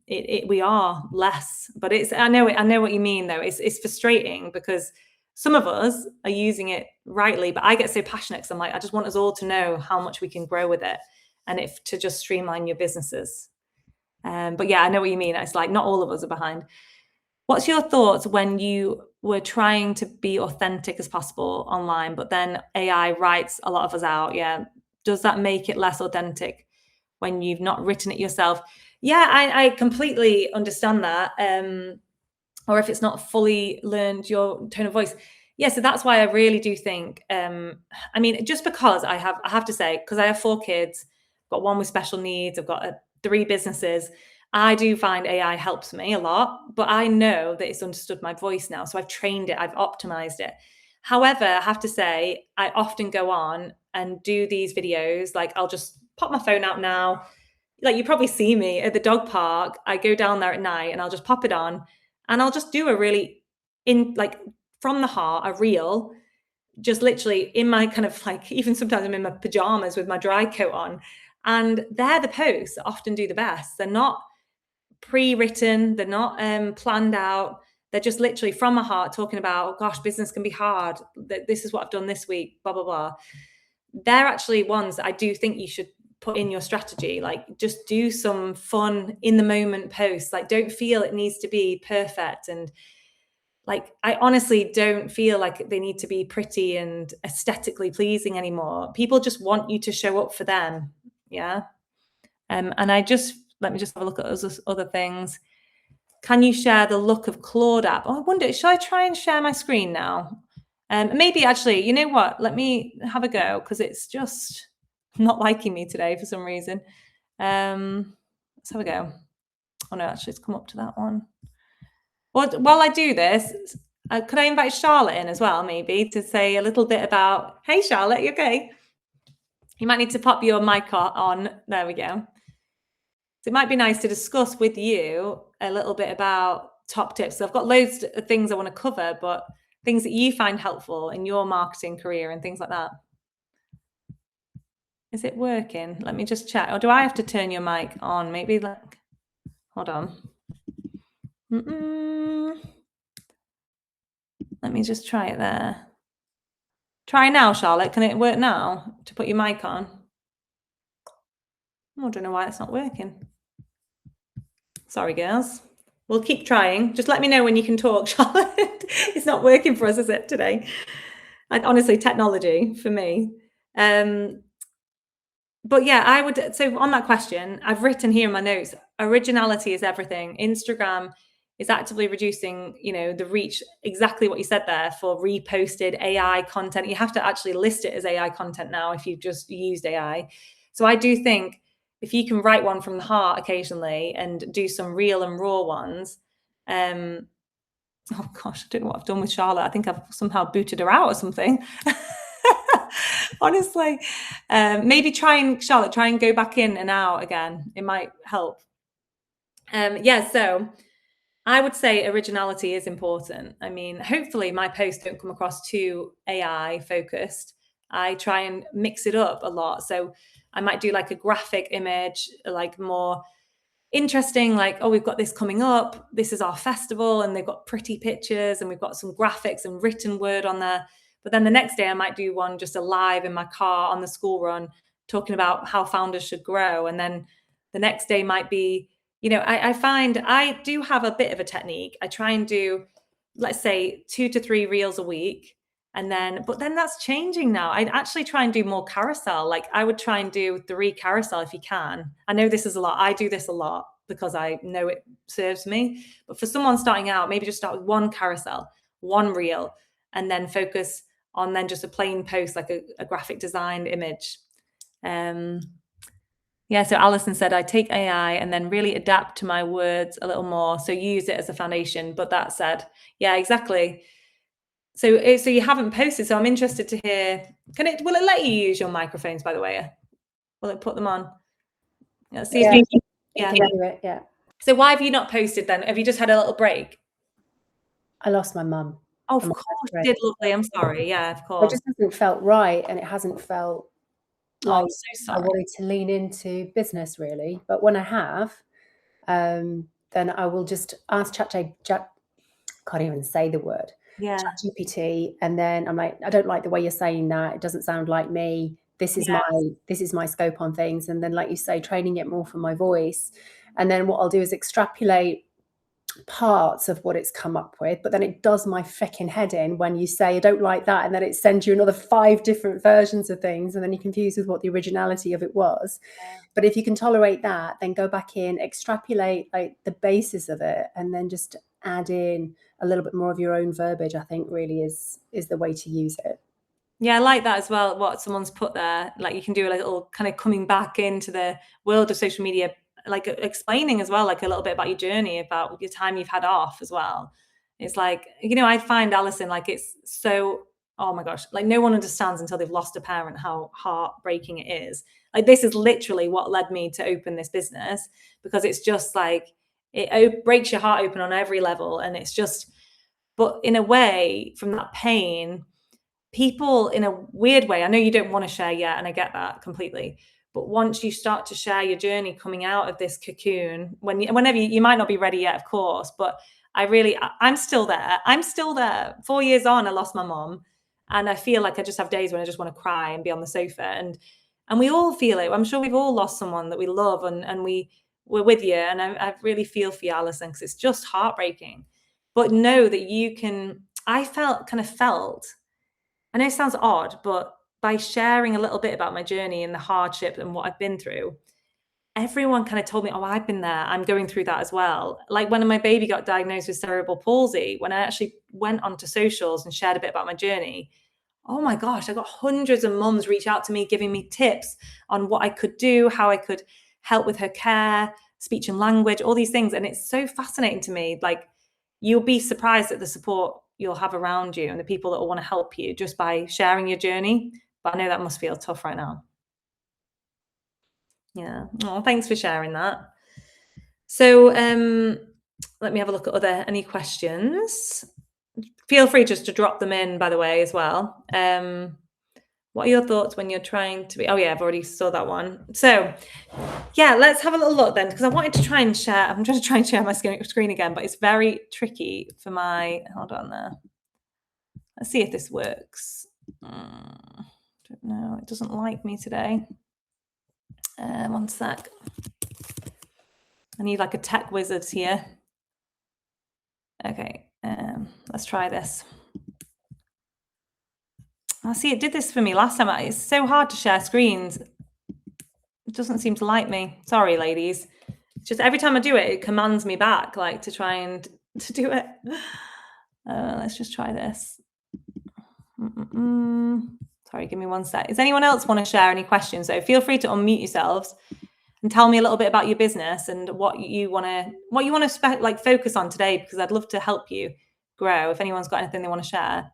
Speaker 1: we are less. But it's, I know what you mean though. It's frustrating because some of us are using it rightly, but I get so passionate because I'm like, I just want us all to know how much we can grow with it and if to just streamline your businesses. But yeah, I know what you mean. It's like not all of us are behind. What's your thoughts when you were trying to be authentic as possible online, but then AI writes a lot of us out? Yeah. Does that make it less authentic when you've not written it yourself? Yeah, I completely understand that. Or if it's not fully learned your tone of voice. Yeah, so that's why I really do think, I mean, just because I have to say, because I have 4 kids, I've got one with special needs, I've got 3 businesses, I do find AI helps me a lot, but I know that it's understood my voice now. So I've trained it, I've optimized it. However, I have to say, I often go on and do these videos. Like I'll just pop my phone out now. Like you probably see me at the dog park. I go down there at night and I'll just pop it on and I'll just do a really like from the heart, a reel, just literally in my kind of like, even sometimes I'm in my pajamas with my dry coat on. And they're the posts that often do the best. They're not pre-written, they're not planned out. They're just literally from my heart talking about, oh gosh, business can be hard. This is what I've done this week, blah, blah, blah. They're actually ones that I do think you should put in your strategy. Like just do some fun in the moment posts. Like don't feel it needs to be perfect. And like, I honestly don't feel like they need to be pretty and aesthetically pleasing anymore. People just want you to show up for them. Yeah. And let me just have a look at those other things. Can you share the look of Claude app? Oh, I wonder, should I try and share my screen now? Maybe actually, you know what? Let me have a go because it's just not liking me today for some reason. Let's have a go. Oh no, actually, it's come up to that one. While I do this, could I invite Charlotte in as well, maybe, to say a little bit about, hey, Charlotte, you okay? You might need to pop your mic on. There we go. So it might be nice to discuss with you a little bit about top tips. So I've got loads of things I want to cover, but things that you find helpful in your marketing career and things like that. Is it working? Let me just check. Or do I have to turn your mic on? Maybe like, hold on. Let me just try it there. Try now, Charlotte. Can it work now to put your mic on? I don't know why it's not working. Sorry, girls. We'll keep trying. Just let me know when you can talk, Charlotte. It's not working for us, is it, today? Honestly, technology for me. But yeah, I would. So on that question, I've written here in my notes, originality is everything. Instagram is actively reducing, the reach, exactly what you said there, for reposted AI content. You have to actually list it as AI content now if you've just used AI. So I do think if you can write one from the heart occasionally and do some real and raw ones, oh gosh, I don't know what I've done with Charlotte. I think I've somehow booted her out or something. Honestly, maybe Charlotte, try and go back in and out again. It might help. Yeah, so I would say originality is important. I mean, hopefully my posts don't come across too AI focused. I try and mix it up a lot. So I might do like a graphic image, like more interesting, like, oh, we've got this coming up, this is our festival, and they've got pretty pictures and we've got some graphics and written word on there. But then the next day I might do one just a live in my car on the school run, talking about how founders should grow. And then the next day might be, I find I do have a bit of a technique. I try and do, let's say, 2 to 3 reels a week. But then that's changing now. I'd actually try and do more carousel. Like I would try and do 3 carousel if you can. I know this is a lot. I do this a lot because I know it serves me. But for someone starting out, maybe just start with 1 carousel, 1 reel, and then focus on then just a plain post, like a graphic designed image. So Alison said, I take AI and then really adapt to my words a little more. So use it as a foundation. But that said, yeah, exactly. So you haven't posted. So I'm interested to hear, will it let you use your microphones, by the way? Will it put them on?
Speaker 2: Let's see if you can do it, yeah.
Speaker 1: So why have you not posted then? Have you just had a little break?
Speaker 2: I lost my mum.
Speaker 1: Oh, of course you did, lovely. I'm sorry. Yeah, of course.
Speaker 2: It just hasn't felt right, and it hasn't felt like
Speaker 1: I'm so sorry.
Speaker 2: I wanted to lean into business really. But when I have, then I will just ask can't even say the word.
Speaker 1: Yeah.
Speaker 2: ChatGPT, and then I'm like, I don't like the way you're saying that. It doesn't sound like me. This is my scope on things. And then, like you say, training it more from my voice. And then what I'll do is extrapolate parts of what it's come up with, but then it does my freaking head in when you say I don't like that, and then it sends you another 5 different versions of things, and then you're confused with what the originality of it was. But if you can tolerate that, then go back in, extrapolate like the basis of it, and then just add in a little bit more of your own verbiage. I think really is the way to use it.
Speaker 1: Yeah, I like that as well, what someone's put there. Like you can do a little kind of coming back into the world of social media, like explaining as well, like a little bit about your journey, about your time you've had off as well. It's like, I find, Alison, like it's so, oh my gosh, like no one understands until they've lost a parent how heartbreaking it is. Like this is literally what led me to open this business, because it's just like, it breaks your heart open on every level. And it's just, but in a way, from that pain, people, in a weird way, I know you don't want to share yet, and I get that completely. But once you start to share your journey coming out of this cocoon, whenever you might not be ready yet, of course, but I'm still there. I'm still there. 4 years on, I lost my mom, and I feel like I just have days when I just want to cry and be on the sofa. And we all feel it. I'm sure we've all lost someone that we love, and we're with you. And I really feel for you, Alison, because it's just heartbreaking. But know that you can. I felt. I know it sounds odd, but by sharing a little bit about my journey and the hardship and what I've been through, everyone kind of told me, oh, I've been there. I'm going through that as well. Like when my baby got diagnosed with cerebral palsy, when I actually went onto socials and shared a bit about my journey, oh my gosh, I got hundreds of mums reach out to me, giving me tips on what I could do, how I could help with her care, speech and language, all these things. And it's so fascinating to me. Like you'll be surprised at the support you'll have around you and the people that will want to help you just by sharing your journey. But I know that must feel tough right now. Yeah. Oh, thanks for sharing that. So let me have a look at any questions. Feel free just to drop them in, by the way, as well. What are your thoughts when you're trying to be, oh yeah, I've already saw that one. So yeah, let's have a little look then, because I wanted to try and share, I'm trying to try and share my screen again, but it's very tricky for hold on there. Let's see if this works. Don't know, it doesn't like me today. One sec. I need like a tech wizard here. Okay, let's try this. I see it did this for me last time. It's so hard to share screens. It doesn't seem to like me. Sorry, ladies. Just every time I do it, it commands me back, like to try and to do it. Let's just try this. Sorry, give me one sec. Does anyone else want to share any questions? So feel free to unmute yourselves and tell me a little bit about your business and what you want to focus on today, because I'd love to help you grow. If anyone's got anything they want to share.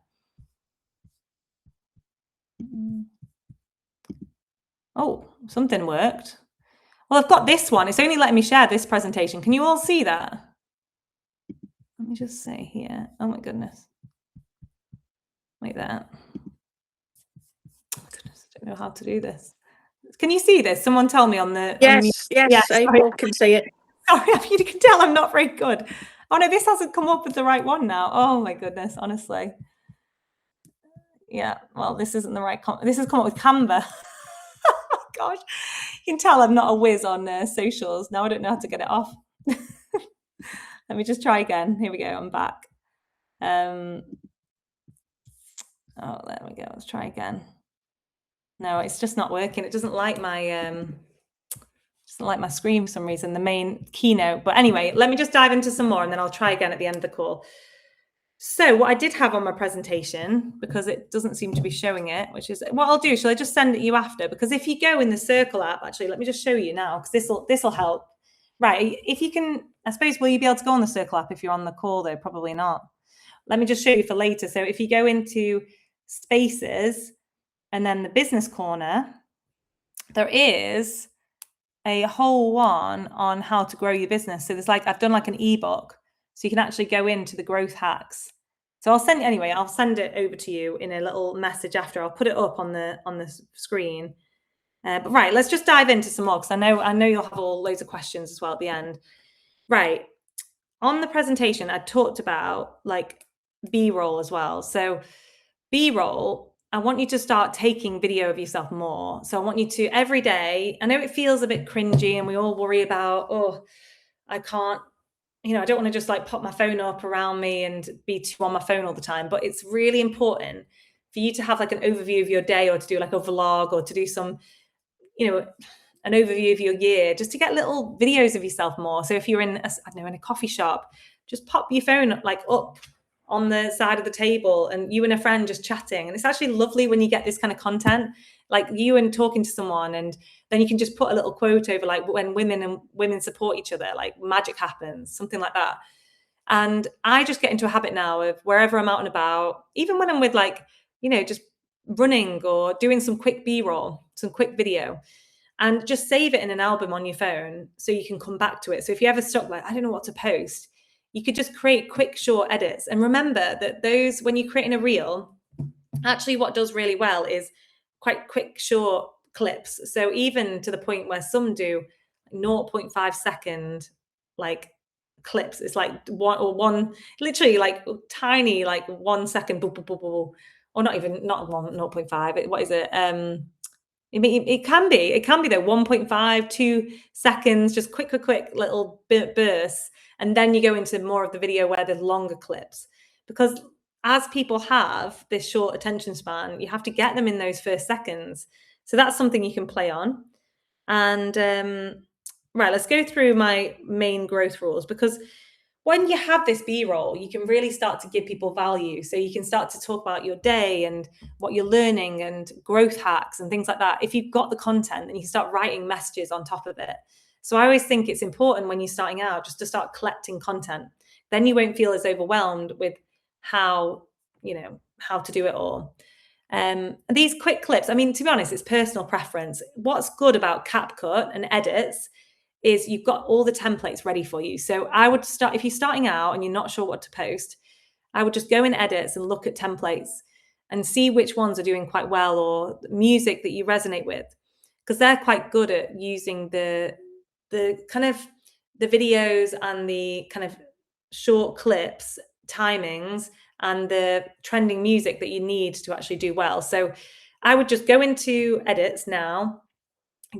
Speaker 1: Oh, something worked. Well, I've got this one. It's only letting me share this presentation. Can you all see that? Let me just say here. Oh my goodness. Like that. don't know how to do this. Can you see this? Someone tell me on the...
Speaker 3: Yes,
Speaker 1: Yeah,
Speaker 3: April can see it.
Speaker 1: Sorry, you can tell I'm not very good. Oh no, this hasn't come up with the right one now. Oh my goodness, honestly. Yeah, well, this isn't the right... This has come up with Canva. Oh gosh, you can tell I'm not a whiz on socials. Now I don't know how to get it off. Let me just try again. Here we go, I'm back. Oh, there we go. Let's try again. No, it's just not working. It doesn't like my screen for some reason, the main keynote. But anyway, let me just dive into some more and then I'll try again at the end of the call. So what I did have on my presentation, because it doesn't seem to be showing it, which is what I'll do. Shall I just send it you after? Because if you go in the Circle app, actually, let me just show you now, because this will help. Right, if you can, I suppose, will you be able to go on the Circle app if you're on the call though? Probably not. Let me just show you for later. So if you go into Spaces and then the Business Corner, there is a whole one on how to grow your business. So there's I've done an ebook, so you can actually go into the growth hacks. So I'll send it over to you in a little message after. I'll put it up on the screen. But right, let's just dive into some more, because I know you'll have loads of questions as well at the end. Right, on the presentation, I talked about B-roll as well. So B-roll, I want you to start taking video of yourself more. So I want you to, every day, I know it feels a bit cringy and we all worry about, oh, I can't, I don't want to just pop my phone up around me and be too on my phone all the time. But it's really important for you to have an overview of your day, or to do a vlog, or to do some, an overview of your year, just to get little videos of yourself more. So if you're in a coffee shop, just pop your phone up on the side of the table and you and a friend just chatting. And it's actually lovely when you get this kind of content, you and talking to someone, and then you can just put a little quote over when women support each other, magic happens, something like that. And I just get into a habit now of wherever I'm out and about, even when I'm with just running or doing some quick B-roll, some quick video, and just save it in an album on your phone so you can come back to it. So if you ever stuck I don't know what to post, you could just create quick, short edits. And remember that when you're creating a reel, actually what does really well is quite quick, short clips. So even to the point where some do 0.5 second clips, it's one literally tiny 1 second, or not 0.5. What is it? It can be though 1.5, 2 seconds, just quick little bursts. And then you go into more of the video where there's longer clips, because as people have this short attention span, you have to get them in those first seconds. So that's something you can play on. And right, let's go through my main growth rules, because when you have this B-roll, you can really start to give people value. So you can start to talk about your day and what you're learning and growth hacks and things like that. If you've got the content, then you can start writing messages on top of it. So I always think it's important when you're starting out just to start collecting content. Then you won't feel as overwhelmed with how to do it all. These quick clips, to be honest, it's personal preference. What's good about CapCut and edits is you've got all the templates ready for you. So I would start, if you're starting out and you're not sure what to post, I would just go in edits and look at templates and see which ones are doing quite well, or music that you resonate with, because they're quite good at using the kind of the videos and the kind of short clips, timings, and the trending music that you need to actually do well. So I would just go into edits now,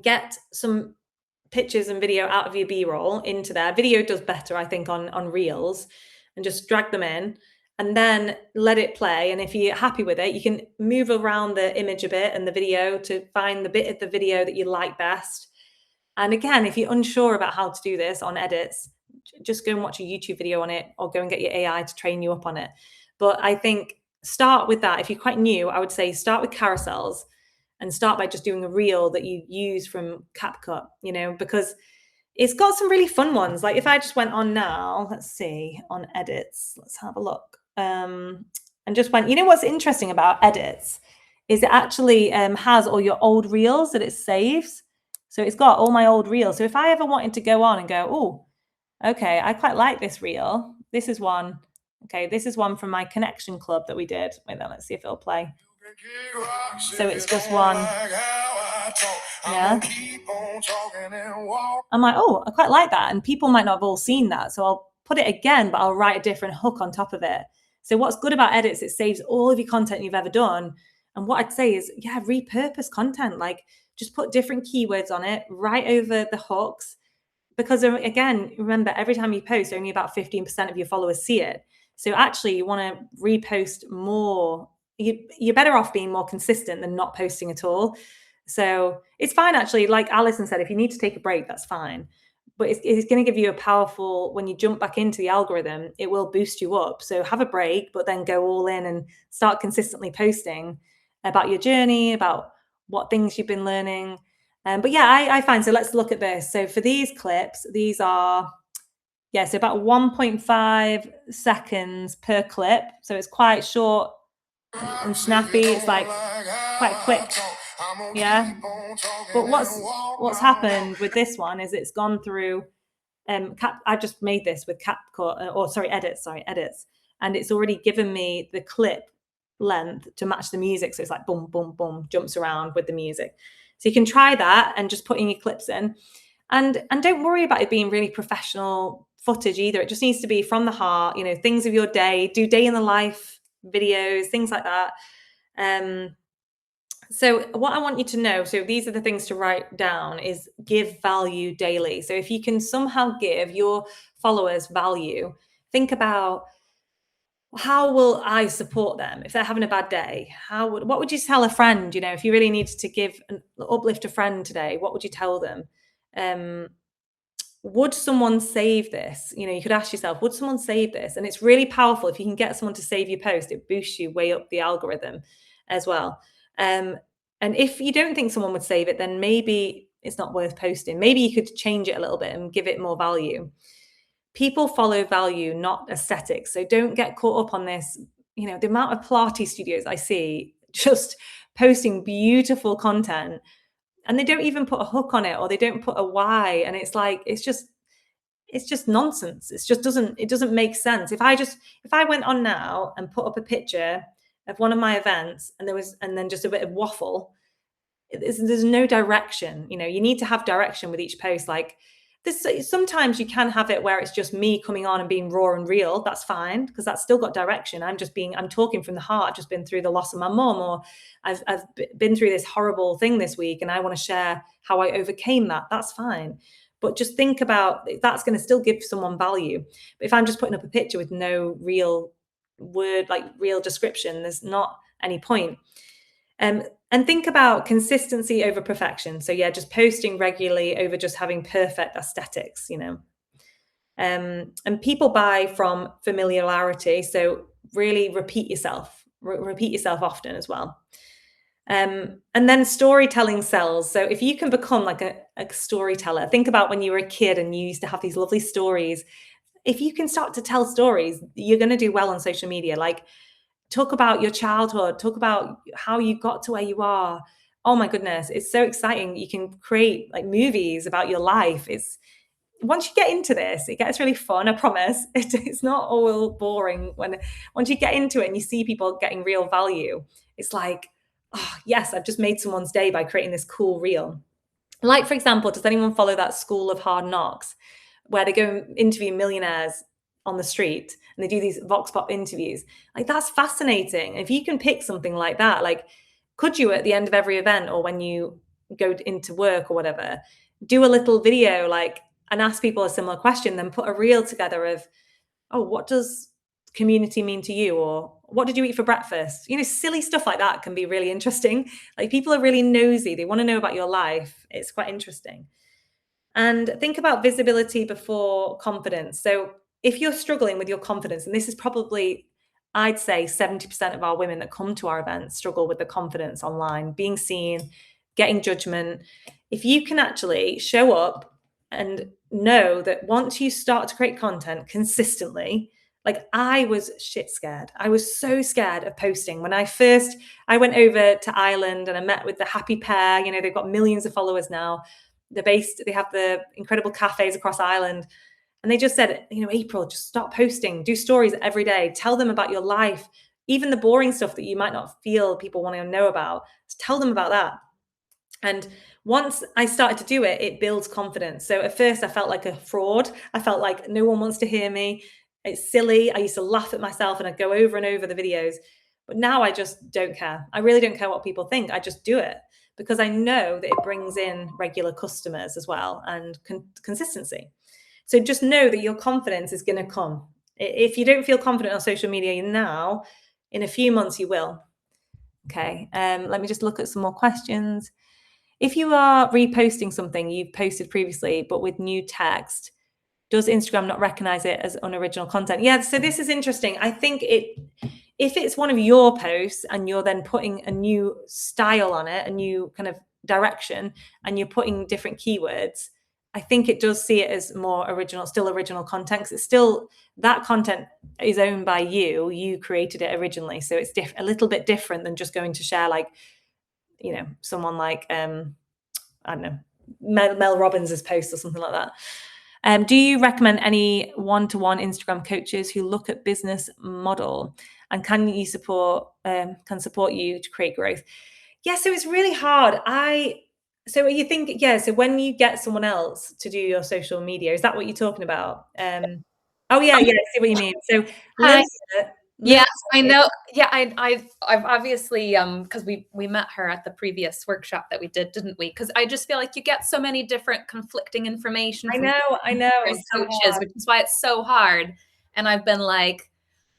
Speaker 1: get some pictures and video out of your B-roll into there. Video does better, I think, on reels, and just drag them in and then let it play. And if you're happy with it, you can move around the image a bit and the video to find the bit of the video that you like best. And again, if you're unsure about how to do this on edits, just go and watch a YouTube video on it, or go and get your AI to train you up on it. But I think start with that. If you're quite new, I would say start with carousels and start by just doing a reel that you use from CapCut, because it's got some really fun ones. If I just went on now, let's see, on edits, let's have a look. And just went, what's interesting about edits is it actually has all your old reels that it saves. So it's got all my old reels. So if I ever wanted to go on and go, oh, okay, I quite like this reel. This is one. Okay, this is one from my connection club that we did. Wait, then let's see if it'll play. So it's just one. Yeah. I'm like, oh, I quite like that. And people might not have all seen that. So I'll put it again, but I'll write a different hook on top of it. So what's good about edits, it saves all of your content you've ever done. And what I'd say is, yeah, repurpose content. Like just put different keywords on it, write over the hooks. Because again, remember, every time you post, only about 15% of your followers see it. So actually, you want to repost more. You're better off being more consistent than not posting at all. So it's fine, actually. Like Alison said, if you need to take a break, that's fine. But it's going to give you a powerful, when you jump back into the algorithm, it will boost you up. So have a break, but then go all in and start consistently posting about your journey, about what things you've been learning. But yeah, I find, so let's look at this. So for these clips, these are, yeah, so about 1.5 seconds per clip. So it's quite short and snappy. It's like quite quick. Yeah. But what's happened with this one is it's gone through, I just made this with CapCut, edits. And it's already given me the clip length to match the music. So it's like boom, boom, boom, jumps around with the music. So you can try that and just putting your clips in. And don't worry about it being really professional footage either. It just needs to be from the heart, things of your day, do day in the life videos, things like that. So what I want you to know, so these are the things to write down, is give value daily. So if you can somehow give your followers value, think about, how will I support them if they're having a bad day? What would you tell a friend? If you really needed to give an uplift a friend today, what would you tell them? Would someone save this? You could ask yourself, would someone save this? And it's really powerful if you can get someone to save your post. It boosts you way up the algorithm as well. And if you don't think someone would save it, then maybe it's not worth posting. Maybe you could change it a little bit and give it more value. People follow value, not aesthetics. So don't get caught up on this. The amount of Pilates studios I see just posting beautiful content, and they don't even put a hook on it, or they don't put a why. And it's like, it's just nonsense. It doesn't make sense. If I went on now and put up a picture of one of my events and then just a bit of waffle, there's no direction. You need to have direction with each post. Like sometimes you can have it where it's just me coming on and being raw and real. That's fine, because that's still got direction. I'm talking from the heart. I've just been through the loss of my mom, or I've been through this horrible thing this week, and I want to share how I overcame that. That's fine. But just think about, that's going to still give someone value. But if I'm just putting up a picture with no real word, like real description, there's not any point. And think about consistency over perfection. So yeah, just posting regularly over just having perfect aesthetics, and people buy from familiarity. So really repeat yourself often as well. And then storytelling sells. So if you can become like a storyteller, think about when you were a kid and you used to have these lovely stories. If you can start to tell stories, you're going to do well on social media. Like, talk about your childhood, talk about how you got to where you are. Oh my goodness, it's so exciting. You can create like movies about your life. Once you get into this, it gets really fun. I promise. It's not all boring. Once you get into it and you see people getting real value, it's like, oh yes, I've just made someone's day by creating this cool reel. Like, for example, does anyone follow that School of Hard Knocks, where they go and interview millionaires on the street and they do these vox pop interviews? Like, that's fascinating. If you can pick something like that, like, could you at the end of every event, or when you go into work or whatever, do a little video, like, and ask people a similar question, then put a reel together of, oh, what does community mean to you? Or what did you eat for breakfast? Silly stuff like that can be really interesting. Like, people are really nosy. They want to know about your life. It's quite interesting. And think about visibility before confidence. So if you're struggling with your confidence, and this is probably, I'd say 70% of our women that come to our events struggle with the confidence online, being seen, getting judgment. If you can actually show up and know that once you start to create content consistently, like, I was shit scared. I was so scared of posting. When I went over to Ireland and I met with the Happy Pair, they've got millions of followers now. They have the incredible cafes across Ireland. And they just said, April, just stop posting, do stories every day, tell them about your life, even the boring stuff that you might not feel people want to know about, tell them about that. And once I started to do it, it builds confidence. So at first I felt like a fraud. I felt like no one wants to hear me. It's silly. I used to laugh at myself and I'd go over and over the videos. But now I just don't care. I really don't care what people think. I just do it because I know that it brings in regular customers as well and consistency. So just know that your confidence is going to come. If you don't feel confident on social media now, in a few months you will. Okay. Let me just look at some more questions. If you are reposting something you've posted previously, but with new text, does Instagram not recognize it as unoriginal content? Yeah, so this is interesting. I think if it's one of your posts and you're then putting a new style on it, a new kind of direction, and you're putting different keywords, I think it does see it as more original, still original content, because it's still, that content is owned by you. You created it originally. So it's a little bit different than just going to share like, you know, someone like, I don't know, Mel Robbins' post or something like that. Do you recommend any one-to-one Instagram coaches who look at business model, and can support you to create growth? Yeah, so it's really hard. So you think, yeah, so when you get someone else to do your social media, is that what you're talking about? Oh yeah, I see what you mean. So
Speaker 3: Yes, I know. Yeah, I've obviously because we met her at the previous workshop that we did, didn't we? Because I just feel like you get so many different conflicting information.
Speaker 1: I know.
Speaker 3: Coaches, which is why it's so hard. And I've been like,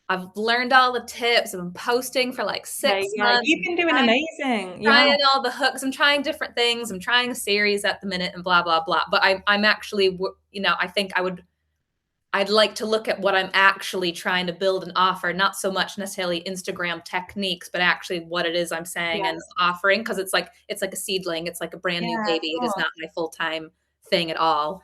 Speaker 3: I've learned all the tips. I've been posting for like 6 months.
Speaker 1: You've been doing amazing.
Speaker 3: Trying all the hooks. I'm trying different things. I'm trying a series at the minute and blah, blah, blah. But I'm actually, you know, I think I'd like to look at what I'm actually trying to build and offer, not so much necessarily Instagram techniques, but actually what it is I'm saying and offering. Cause it's like a seedling. It's like a brand new baby. It is not my full-time thing at all.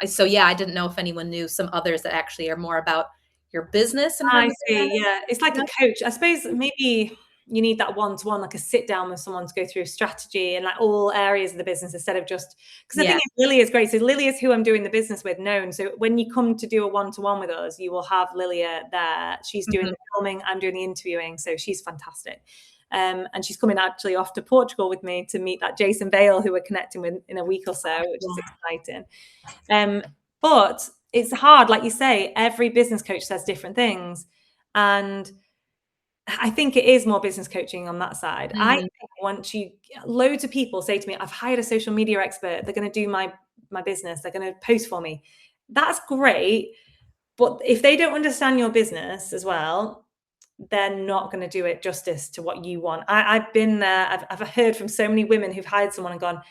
Speaker 3: So yeah, I didn't know if anyone knew some others that actually are more about your business. And
Speaker 1: I see. Yeah. It's like a coach. I suppose maybe you need that one-to-one, like a sit down with someone to go through strategy and like all areas of the business instead of just, because the thing is, Lily is great. So Lily is who I'm doing the business with, known. So when you come to do a one-to-one with us, you will have Lilia there. She's doing the filming, I'm doing the interviewing. So she's fantastic. And she's coming actually off to Portugal with me to meet that Jason Bale, who we're connecting with in a week or so, which is exciting. But it's hard, like you say, every business coach says different things. And I think it is more business coaching on that side. I think once loads of people say to me, I've hired a social media expert, they're going to do my business, they're going to post for me. That's great. But if they don't understand your business as well, they're not going to do it justice to what you want. I've been there. I've heard from so many women who've hired someone and gone,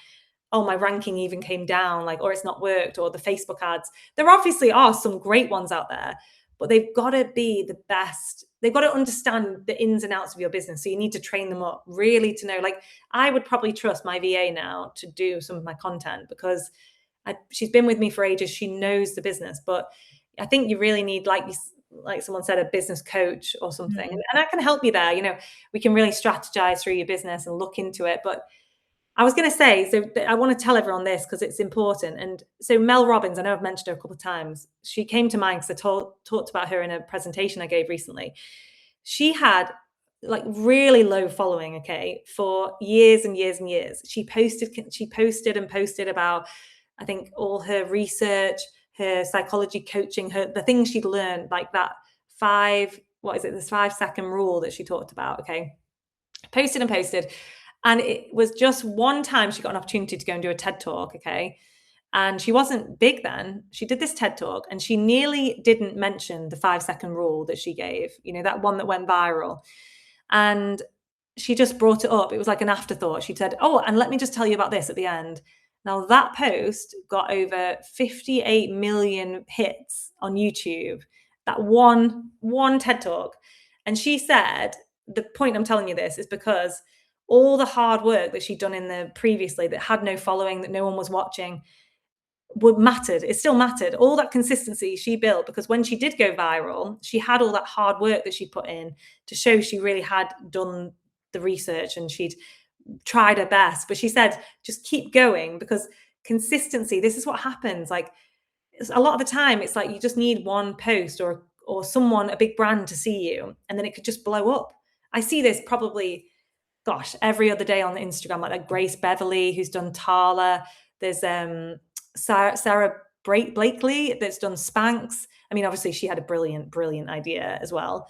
Speaker 1: oh, my ranking even came down, like, or it's not worked, or the Facebook ads. There obviously are some great ones out there, but they've got to be the best. They've got to understand the ins and outs of your business. So you need to train them up really to know, like, I would probably trust my VA now to do some of my content because she's been with me for ages. She knows the business, but I think you really need, like someone said, a business coach or something. And I can help you there. You know, we can really strategize through your business and look into it. But I was going to say, so I want to tell everyone this because it's important. And so Mel Robbins, I know I've mentioned her a couple of times. She came to mind because I talked about her in a presentation I gave recently. She had like really low following, okay, for years and years and years. She posted about, I think, all her research, her psychology coaching, the things she'd learned, like that 5-second rule that she talked about, okay. Posted. And it was just one time she got an opportunity to go and do a TED Talk, okay? And she wasn't big then. She did this TED Talk and she nearly didn't mention the 5-second rule that she gave, you know, that one that went viral. And she just brought it up. It was like an afterthought. She said, oh, and let me just tell you about this at the end. Now that post got over 58 million hits on YouTube, that one TED Talk. And she said, the point I'm telling you this is because all the hard work that she'd done previously that had no following, that no one was watching, mattered. It still mattered. All that consistency she built, because when she did go viral, she had all that hard work that she put in to show she really had done the research and she'd tried her best. But she said, just keep going, because consistency, this is what happens. Like a lot of the time, it's like you just need one post or or someone, a big brand to see you, and then it could just blow up. I see this probably, gosh, every other day on Instagram, like Grace Beverly, who's done Tala. There's Sarah Blakely that's done Spanx. I mean, obviously she had a brilliant idea as well.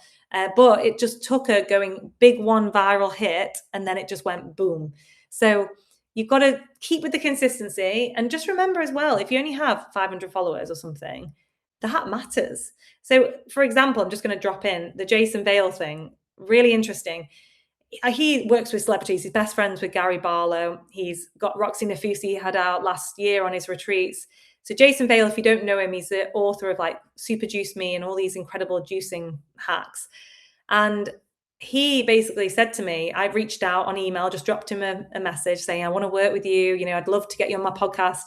Speaker 1: But it just took her going big one viral hit, and then it just went boom. So you've got to keep with the consistency, and just remember as well, if you only have 500 followers or something, that matters. So for example, I'm just going to drop in the Jason Vale thing. Really interesting. He works with celebrities. He's best friends with Gary Barlow. He's got Roxy Nafousi had out last year on his retreats. So Jason Vale, if you don't know him, he's the author of like Super Juice Me and all these incredible juicing hacks. And he basically said to me, I reached out on email, just dropped him a message saying, I want to work with you. You know, I'd love to get you on my podcast.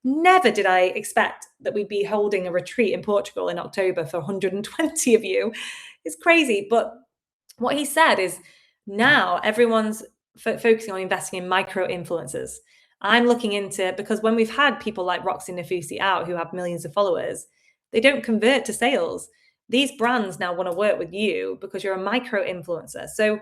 Speaker 1: Never did I expect that we'd be holding a retreat in Portugal in October for 120 of you. It's crazy. But what he said is now everyone's focusing on investing in micro influencers. I'm looking into, because when we've had people like Roxy Nafousi out who have millions of followers, they don't convert to sales. These brands now want to work with you because you're a micro influencer. So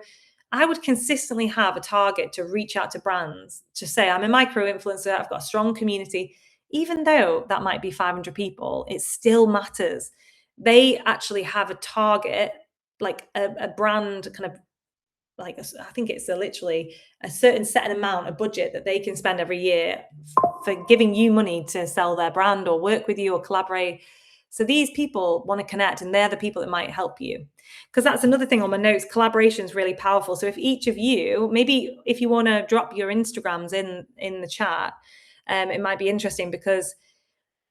Speaker 1: I would consistently have a target to reach out to brands to say, I'm a micro influencer, I've got a strong community. Even though that might be 500 people, it still matters. They actually have a target, like a brand kind of, like I think it's literally a certain set amount of budget that they can spend every year for giving you money to sell their brand or work with you or collaborate. So these people want to connect, and they're the people that might help you. Because that's another thing on my notes, collaboration is really powerful. So if each of you, maybe if you want to drop your Instagrams in the chat, it might be interesting, because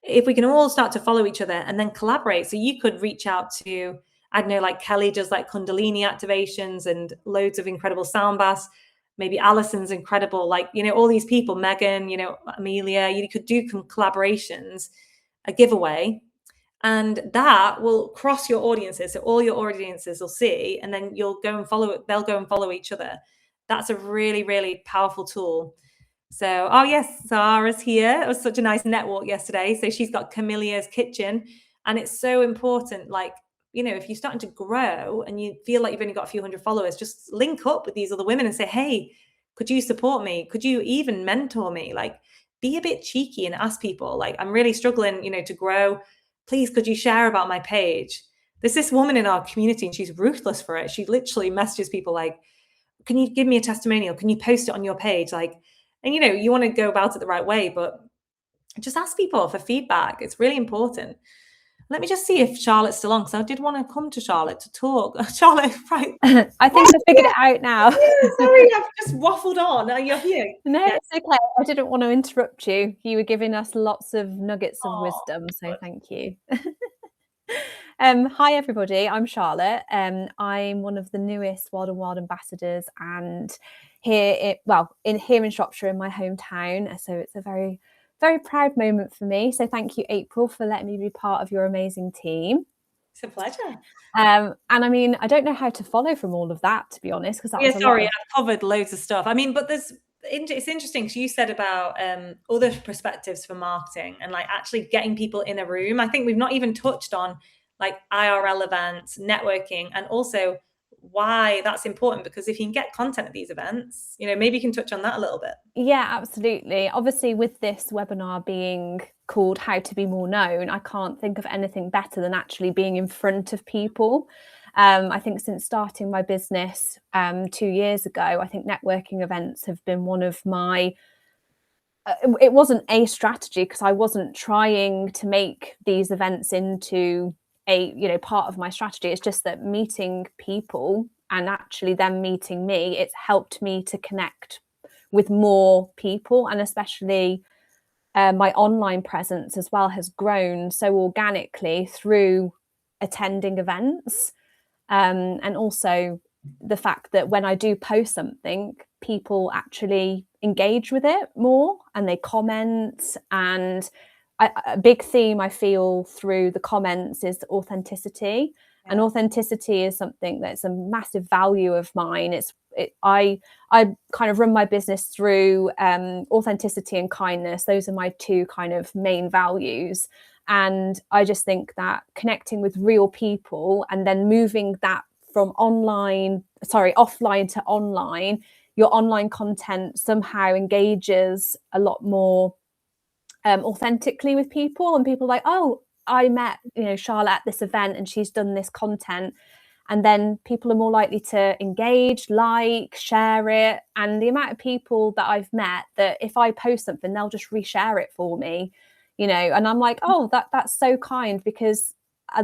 Speaker 1: if we can all start to follow each other and then collaborate, so you could reach out to, I don't know, like Kelly does like Kundalini activations and loads of incredible sound baths. Maybe Alison's incredible, like, you know, all these people, Megan, you know, Amelia, you could do collaborations, a giveaway, and that will cross your audiences. So all your audiences will see, and then you'll go and follow, they'll go and follow each other. That's a really, really powerful tool. So, oh yes, Zara's here. It was such a nice network yesterday. So she's got Camille's Kitchen, and it's so important. Like, you know, if you're starting to grow and you feel like you've only got a few hundred followers, just link up with these other women and say, hey, could you support me? Could you even mentor me? Like, be a bit cheeky and ask people, like, I'm really struggling, you know, to grow. Please, could you share about my page? There's this woman in our community, and she's ruthless for it. She literally messages people like, can you give me a testimonial? Can you post it on your page? Like, and, you know, you want to go about it the right way, but just ask people for feedback. It's really important. Let me just see if Charlotte's still on, because I did want to come to Charlotte to talk. Charlotte, right.
Speaker 4: I think I figured it out now.
Speaker 1: Sorry, I've just waffled on. You're here.
Speaker 4: No, it's okay. I didn't want to interrupt you. You were giving us lots of nuggets of wisdom, so thank you. Hi, everybody. I'm Charlotte. I'm one of the newest Wild and Wild ambassadors, and here in Shropshire, in my hometown. So it's a very, very proud moment for me. So thank you, April, for letting me be part of your amazing team.
Speaker 1: It's a pleasure.
Speaker 4: And I mean, I don't know how to follow from all of that, to be honest, because
Speaker 1: I've covered loads of stuff. I mean, but it's interesting, because you said about other perspectives for marketing and like actually getting people in a room. I think we've not even touched on like IRL events, networking, and also why that's important, because if you can get content at these events, you know, maybe you can touch on that a little bit.
Speaker 4: Yeah, absolutely. Obviously, with this webinar being called How to Be More Known, I can't think of anything better than actually being in front of people. I think since starting my business 2 years ago, I think networking events have been one of my it wasn't a strategy, because I wasn't trying to make these events into a, you know, part of my strategy. It's just that meeting people and actually them meeting me, it's helped me to connect with more people, and especially my online presence as well has grown so organically through attending events, and also the fact that when I do post something, people actually engage with it more and they comment. And a big theme I feel through the comments is authenticity. Yeah. And authenticity is something that's a massive value of mine. I kind of run my business through authenticity and kindness. Those are my two kind of main values. And I just think that connecting with real people and then moving that from offline to online, your online content somehow engages a lot more authentically with people, and people are like, oh, I met Charlotte at this event and she's done this content, and then people are more likely to engage, like, share it. And the amount of people that I've met that if I post something, they'll just reshare it for me, and I'm like, oh, that's so kind, because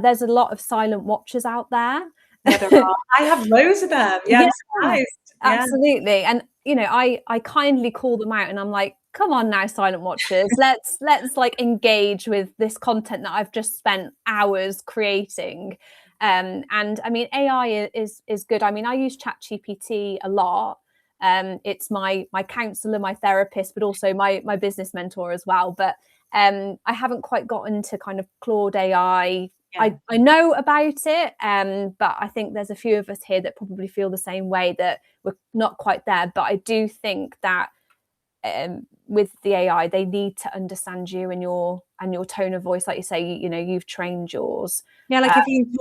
Speaker 4: there's a lot of silent watchers out there.
Speaker 1: Yeah, there are. I have loads of them. Yeah, I'm surprised.
Speaker 4: Absolutely. And I kindly call them out, and I'm like, come on now, silent watchers, let's like engage with this content that I've just spent hours creating. And I mean, AI is good. I mean, I use ChatGPT a lot. It's my counselor, my therapist, but also my business mentor as well. But I haven't quite gotten to kind of Claude AI. Yeah. I know about it, but I think there's a few of us here that probably feel the same way, that we're not quite there. But I do think that with the AI, they need to understand you and your tone of voice, like you say. You've trained yours.
Speaker 1: Yeah, like if you can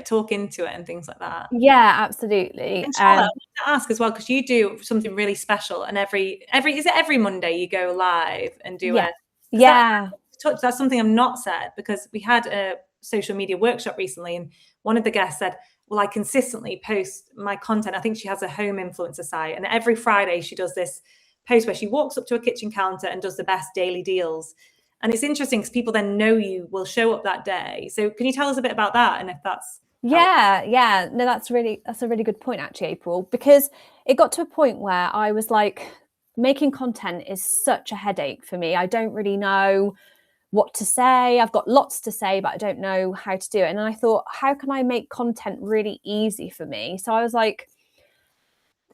Speaker 1: talk into it, and things like that.
Speaker 4: Yeah, absolutely.
Speaker 1: And Charlotte, I wanted to ask as well, because you do something really special, and every is it every Monday you go live and do it?
Speaker 4: Yeah.
Speaker 1: That's something I've not said, because we had a social media workshop recently, and one of the guests said, well, I consistently post my content. I think she has a home influencer site, and every Friday she does this post where she walks up to a kitchen counter and does the best daily deals. And it's interesting because people then know you will show up that day. So can you tell us a bit about that, and if that's
Speaker 4: Yeah. No, that's a really good point, actually, April, because it got to a point where I was like, making content is such a headache for me. I don't really know what to say. I've got lots to say, but I don't know how to do it. And I thought, how can I make content really easy for me? So I was like,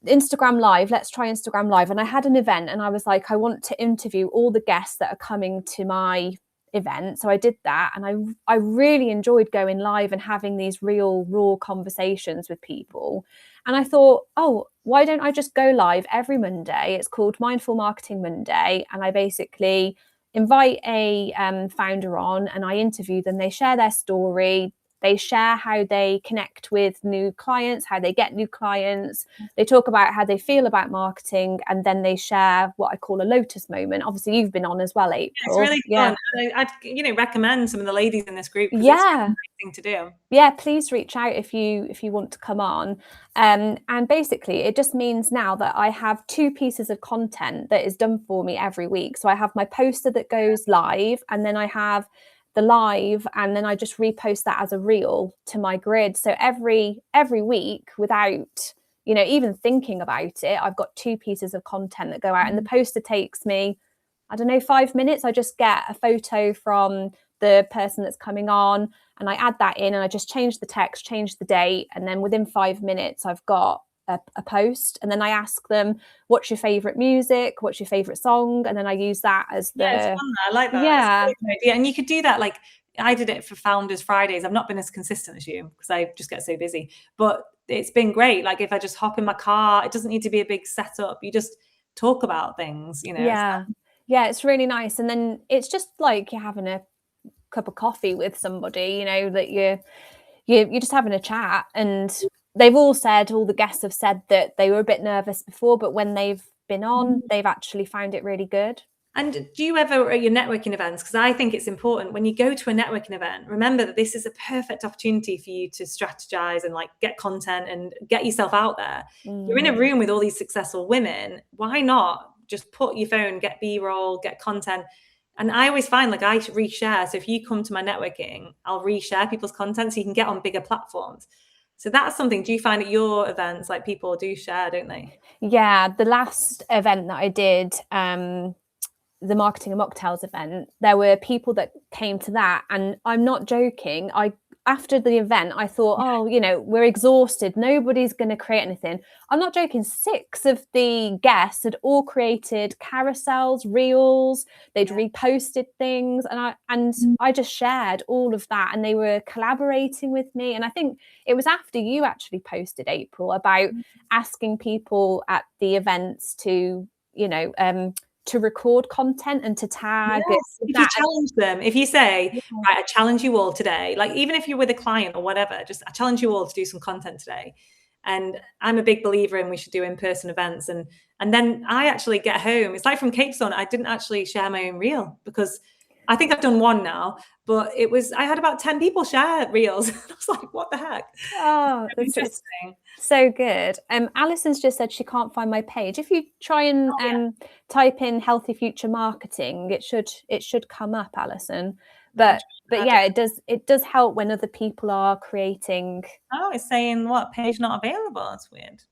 Speaker 4: Instagram Live, let's try Instagram Live. And I had an event, and I was like, I want to interview all the guests that are coming to my event. So I did that, and I really enjoyed going live and having these real raw conversations with people. And I thought, oh, why don't I just go live every Monday? It's called Mindful Marketing Monday, and I basically invite a founder on, and I interview them. They share their story. They share how they connect with new clients, how they get new clients. They talk about how they feel about marketing, and then they share what I call a lotus moment. Obviously, you've been on as well, April.
Speaker 1: It's really fun. I'd recommend some of the ladies in this group.
Speaker 4: Yeah,
Speaker 1: it's a great thing to do.
Speaker 4: Yeah, please reach out if you want to come on. And basically, it just means now that I have 2 pieces of content that is done for me every week. So I have my poster that goes live, and then I have the live, and then I just repost that as a reel to my grid. So every week, without even thinking about it, I've got 2 pieces of content that go out. And the poster takes me, I don't know, 5 minutes. I just get a photo from the person that's coming on, and I add that in, and I just change the text, change the date, and then within 5 minutes I've got a post. And then I ask them, what's your favorite music, what's your favorite song, and then I use that as the
Speaker 1: it's fun. I like that.
Speaker 4: Yeah,
Speaker 1: it's a good idea. And you could do that, like I did it for Founders Fridays. I've not been as consistent as you because I just get so busy, but it's been great. Like if I just hop in my car, it doesn't need to be a big setup. You just talk about things,
Speaker 4: Yeah, it's really nice. And then it's just like you're having a cup of coffee with somebody, that you're just having a chat. And they've all the guests have said that they were a bit nervous before, but when they've been on, they've actually found it really good.
Speaker 1: And do you ever, at your networking events, because I think it's important when you go to a networking event, remember that this is a perfect opportunity for you to strategize and like get content and get yourself out there. You're in a room with all these successful women. Why not just put your phone, get B-roll, get content? And I always find like I reshare. So if you come to my networking, I'll reshare people's content so you can get on bigger platforms. So that's something. Do you find at your events, like people do share, don't they?
Speaker 4: Yeah. The last event that I did, the Marketing and Mocktails event, there were people that came to that, and I'm not joking. After the event, I thought, we're exhausted. Nobody's going to create anything. I'm not joking. 6 of the guests had all created carousels, reels. They'd reposted things, and I just shared all of that, and they were collaborating with me. And I think it was after you actually posted, April, about asking people at the events to, to record content and to tag.
Speaker 1: Yes, if you challenge them, if you say, right, I challenge you all today, like even if you're with a client or whatever, just I challenge you all to do some content today. And I'm a big believer in we should do in-person events. And then I actually get home. It's like from Capestone, I didn't actually share my own reel because I think I've done one now, but I had about 10 people share reels. I was like, what the heck?
Speaker 4: Oh, that's interesting. So good. Alison's just said she can't find my page. If you try and type in Healthy Future Marketing, it should come up, Alison. But yeah, it does help when other people are creating.
Speaker 1: Oh, it's saying what page not available. That's weird.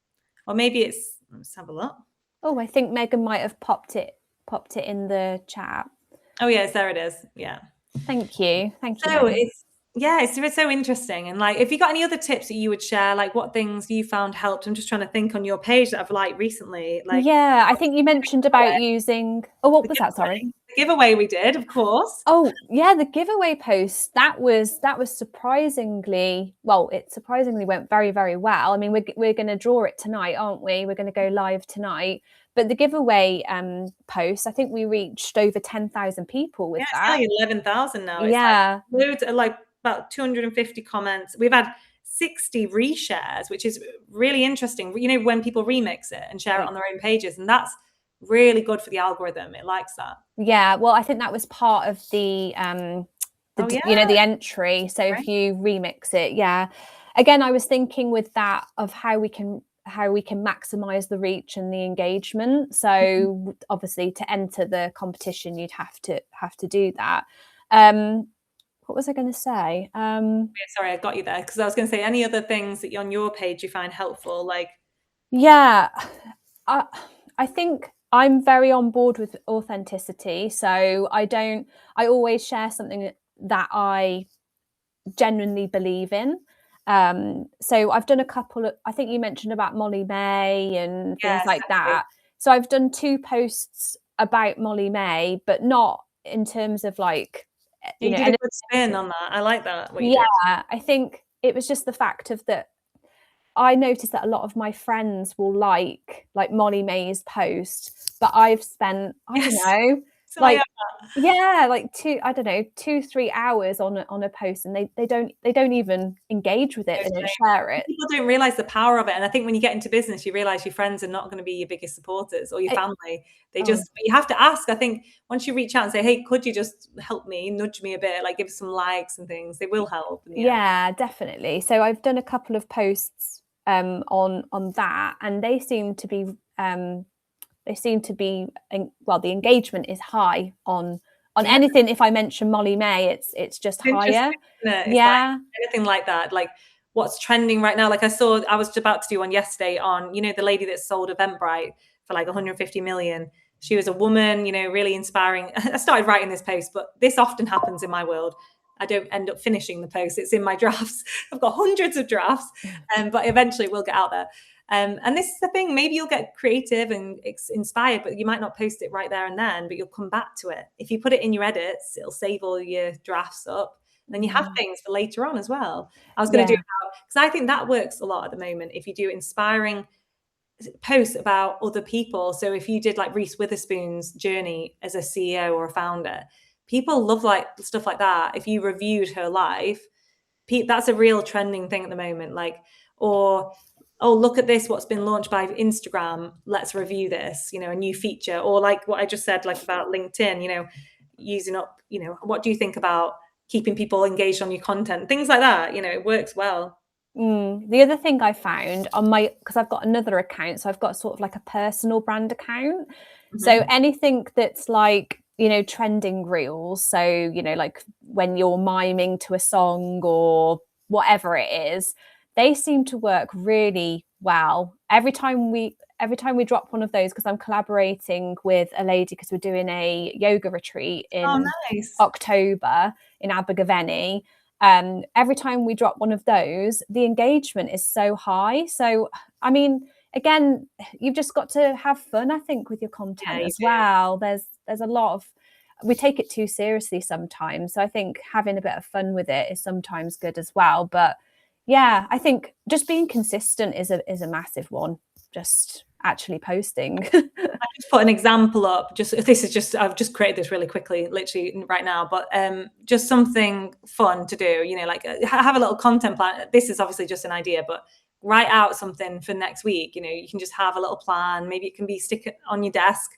Speaker 1: Or maybe let's have a look.
Speaker 4: Oh, I think Megan might have popped it in the chat.
Speaker 1: Oh yes, there it is. Yeah.
Speaker 4: Thank you.
Speaker 1: So it's so interesting. And like, if you got any other tips that you would share, like what things you found helped? I'm just trying to think on your page that I've liked recently. Like,
Speaker 4: yeah, I think you mentioned about using. Oh, what was that? Sorry.
Speaker 1: The giveaway we did, of course.
Speaker 4: Oh yeah, the giveaway post that was surprisingly well. It surprisingly went very, very well. I mean, we're going to draw it tonight, aren't we? We're going to go live tonight. But the giveaway post, I think we reached over 10,000 people with that.
Speaker 1: It's like 11,000 now.
Speaker 4: Yeah,
Speaker 1: it's like about 250 comments. We've had 60 reshares, which is really interesting. You know, when people remix it and share it on their own pages, and that's really good for the algorithm. It likes that.
Speaker 4: Yeah, well, I think that was part of the the entry. So if you remix it, yeah. Again, I was thinking with that of how we can maximize the reach and the engagement. So obviously to enter the competition, you'd have to do that. What was I going to say?
Speaker 1: Sorry, I got you there because I was going to say any other things that on your page you find helpful, like.
Speaker 4: Yeah, I think I'm very on board with authenticity. So I always share something that I genuinely believe in. So I've done a couple of, I think you mentioned about Molly May and things like that. So I've done 2 posts about Molly May, but not in terms of like,
Speaker 1: you did a good spin on that. I like that.
Speaker 4: I think it was just the fact of that. I noticed that a lot of my friends will like Molly May's post, but I've spent, I don't know, like 2-3 hours on a post, and they don't even engage with it. They don't share it.
Speaker 1: People don't realize the power of it, and I think when you get into business, you realize your friends are not going to be your biggest supporters or your family. But you have to ask. I think once you reach out and say, "Hey, could you just help me, nudge me a bit, like give us some likes and things," they will help.
Speaker 4: Yeah, definitely. So I've done a couple of posts on that, and they seem to be the engagement is high on anything. If I mention Molly May, it's just higher.
Speaker 1: Yeah, like anything like that, like what's trending right now. Like I was about to do one yesterday on, you know, the lady that sold Eventbrite for like 150 million. She was a woman, you know, really inspiring. I started writing this post, but this often happens in my world. I don't end up finishing the post. It's in my drafts. I've got hundreds of drafts, but eventually it will get out there. And this is the thing, maybe you'll get creative and inspired, but you might not post it right there and then, but you'll come back to it. If you put it in your edits, it'll save all your drafts up. And then you have things for later on as well. I was going to do it because I think that works a lot at the moment. If you do inspiring posts about other people. So if you did like Reese Witherspoon's journey as a CEO or a founder, people love like stuff like that. If you reviewed her life, that's a real trending thing at the moment. Like, or, oh, look at this, what's been launched by Instagram. Let's review this, you know, a new feature. Or like what I just said, like about LinkedIn, you know, using up, you know, what do you think about keeping people engaged on your content? Things like that, you know, it works well.
Speaker 4: The other thing I found on because I've got another account, so I've got sort of like a personal brand account. So anything that's like, you know, trending reels. So, you know, like when you're miming to a song or whatever it is, they seem to work really well. Every time we drop one of those, because I'm collaborating with a lady because we're doing a yoga retreat in October in Abergavenny. Every time we drop one of those, the engagement is so high. So, I mean, again, you've just got to have fun, I think, with your content as well. There's a lot of, we take it too seriously sometimes. So I think having a bit of fun with it is sometimes good as well. But yeah, I think just being consistent is a massive one. Just actually posting.
Speaker 1: I just put an example up. I've just created this really quickly, literally right now, but just something fun to do, you know, like have a little content plan. This is obviously just an idea, but write out something for next week. You know, you can just have a little plan. Maybe it can be stick it on your desk,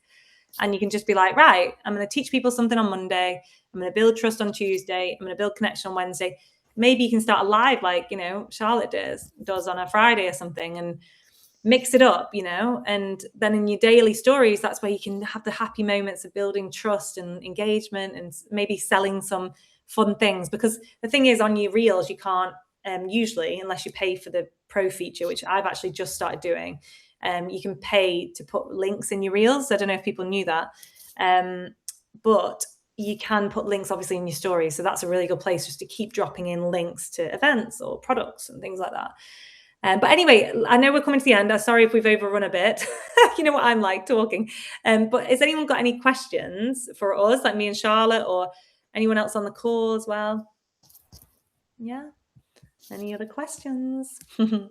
Speaker 1: and you can just be like, right, I'm going to teach people something on Monday. I'm going to build trust on Tuesday. I'm going to build connection on Wednesday. Maybe you can start a live, like, you know, Charlotte does on a Friday or something, and mix it up, you know. And then in your daily stories, that's where you can have the happy moments of building trust and engagement, and maybe selling some fun things. Because the thing is, on your reels, you can't usually, unless you pay for the pro feature, which I've actually just started doing, you can pay to put links in your reels. I don't know if people knew that, but you can put links obviously in your stories. So that's a really good place just to keep dropping in links to events or products and things like that. But anyway, I know we're coming to the end. I'm sorry if we've overrun a bit. You know what I'm like talking. But has anyone got any questions for us, like me and Charlotte, or anyone else on the call as well? Yeah. Any other questions? And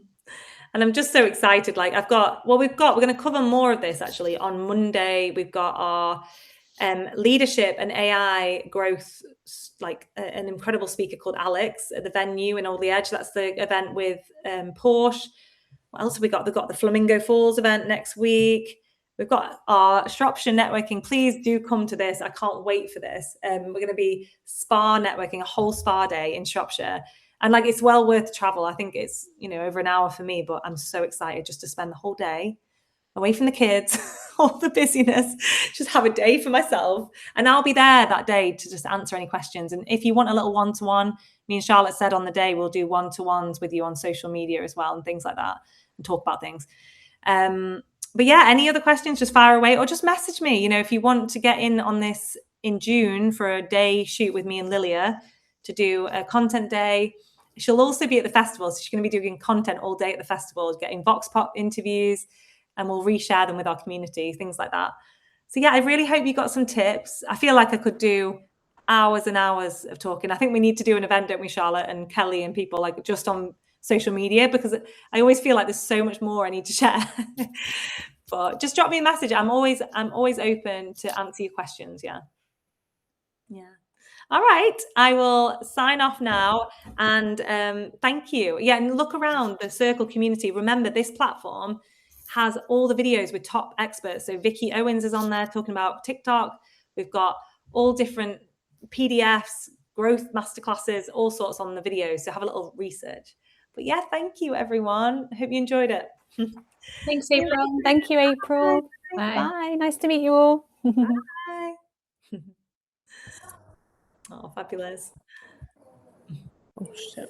Speaker 1: I'm just so excited. Like we're going to cover more of this actually on Monday. We've got our leadership and AI growth, like an incredible speaker called Alex at the venue in Old Edge. That's the event with Porsche. What else have we got? They've got the Flamingo Falls event next week. We've got our Shropshire networking. Please do come to this. I can't wait for this. We're going to be spa networking, a whole spa day in Shropshire. And like, it's well worth travel. I think it's, you know, over an hour for me, but I'm so excited just to spend the whole day away from the kids, all the busyness, just have a day for myself. And I'll be there that day to just answer any questions. And if you want a little one-to-one, me and Charlotte said on the day, we'll do one-to-ones with you on social media as well and things like that, and talk about things. But yeah, any other questions, just fire away or just message me. You know, if you want to get in on this in June for a day shoot with me and Lilia to do a content day. She'll also be at the festival. So she's going to be doing content all day at the festival, getting Vox Pop interviews, and we'll reshare them with our community, things like that. So yeah, I really hope you got some tips. I feel like I could do hours and hours of talking. I think we need to do an event, don't we, Charlotte and Kelly and people, like just on social media, because I always feel like there's so much more I need to share. But just drop me a message. I'm always open to answer your questions. Yeah. All right, I will sign off now, and thank you. Yeah, and look around the Circle community. Remember, this platform has all the videos with top experts. So Vicky Owens is on there talking about TikTok. We've got all different PDFs, growth masterclasses, all sorts on the videos. So have a little research. But yeah, thank you, everyone. I hope you enjoyed it.
Speaker 3: Thanks, April.
Speaker 4: Thank you, April.
Speaker 3: Bye.
Speaker 4: Bye. Nice to meet you all.
Speaker 1: Bye. Oh, fabulous. Oh, shit.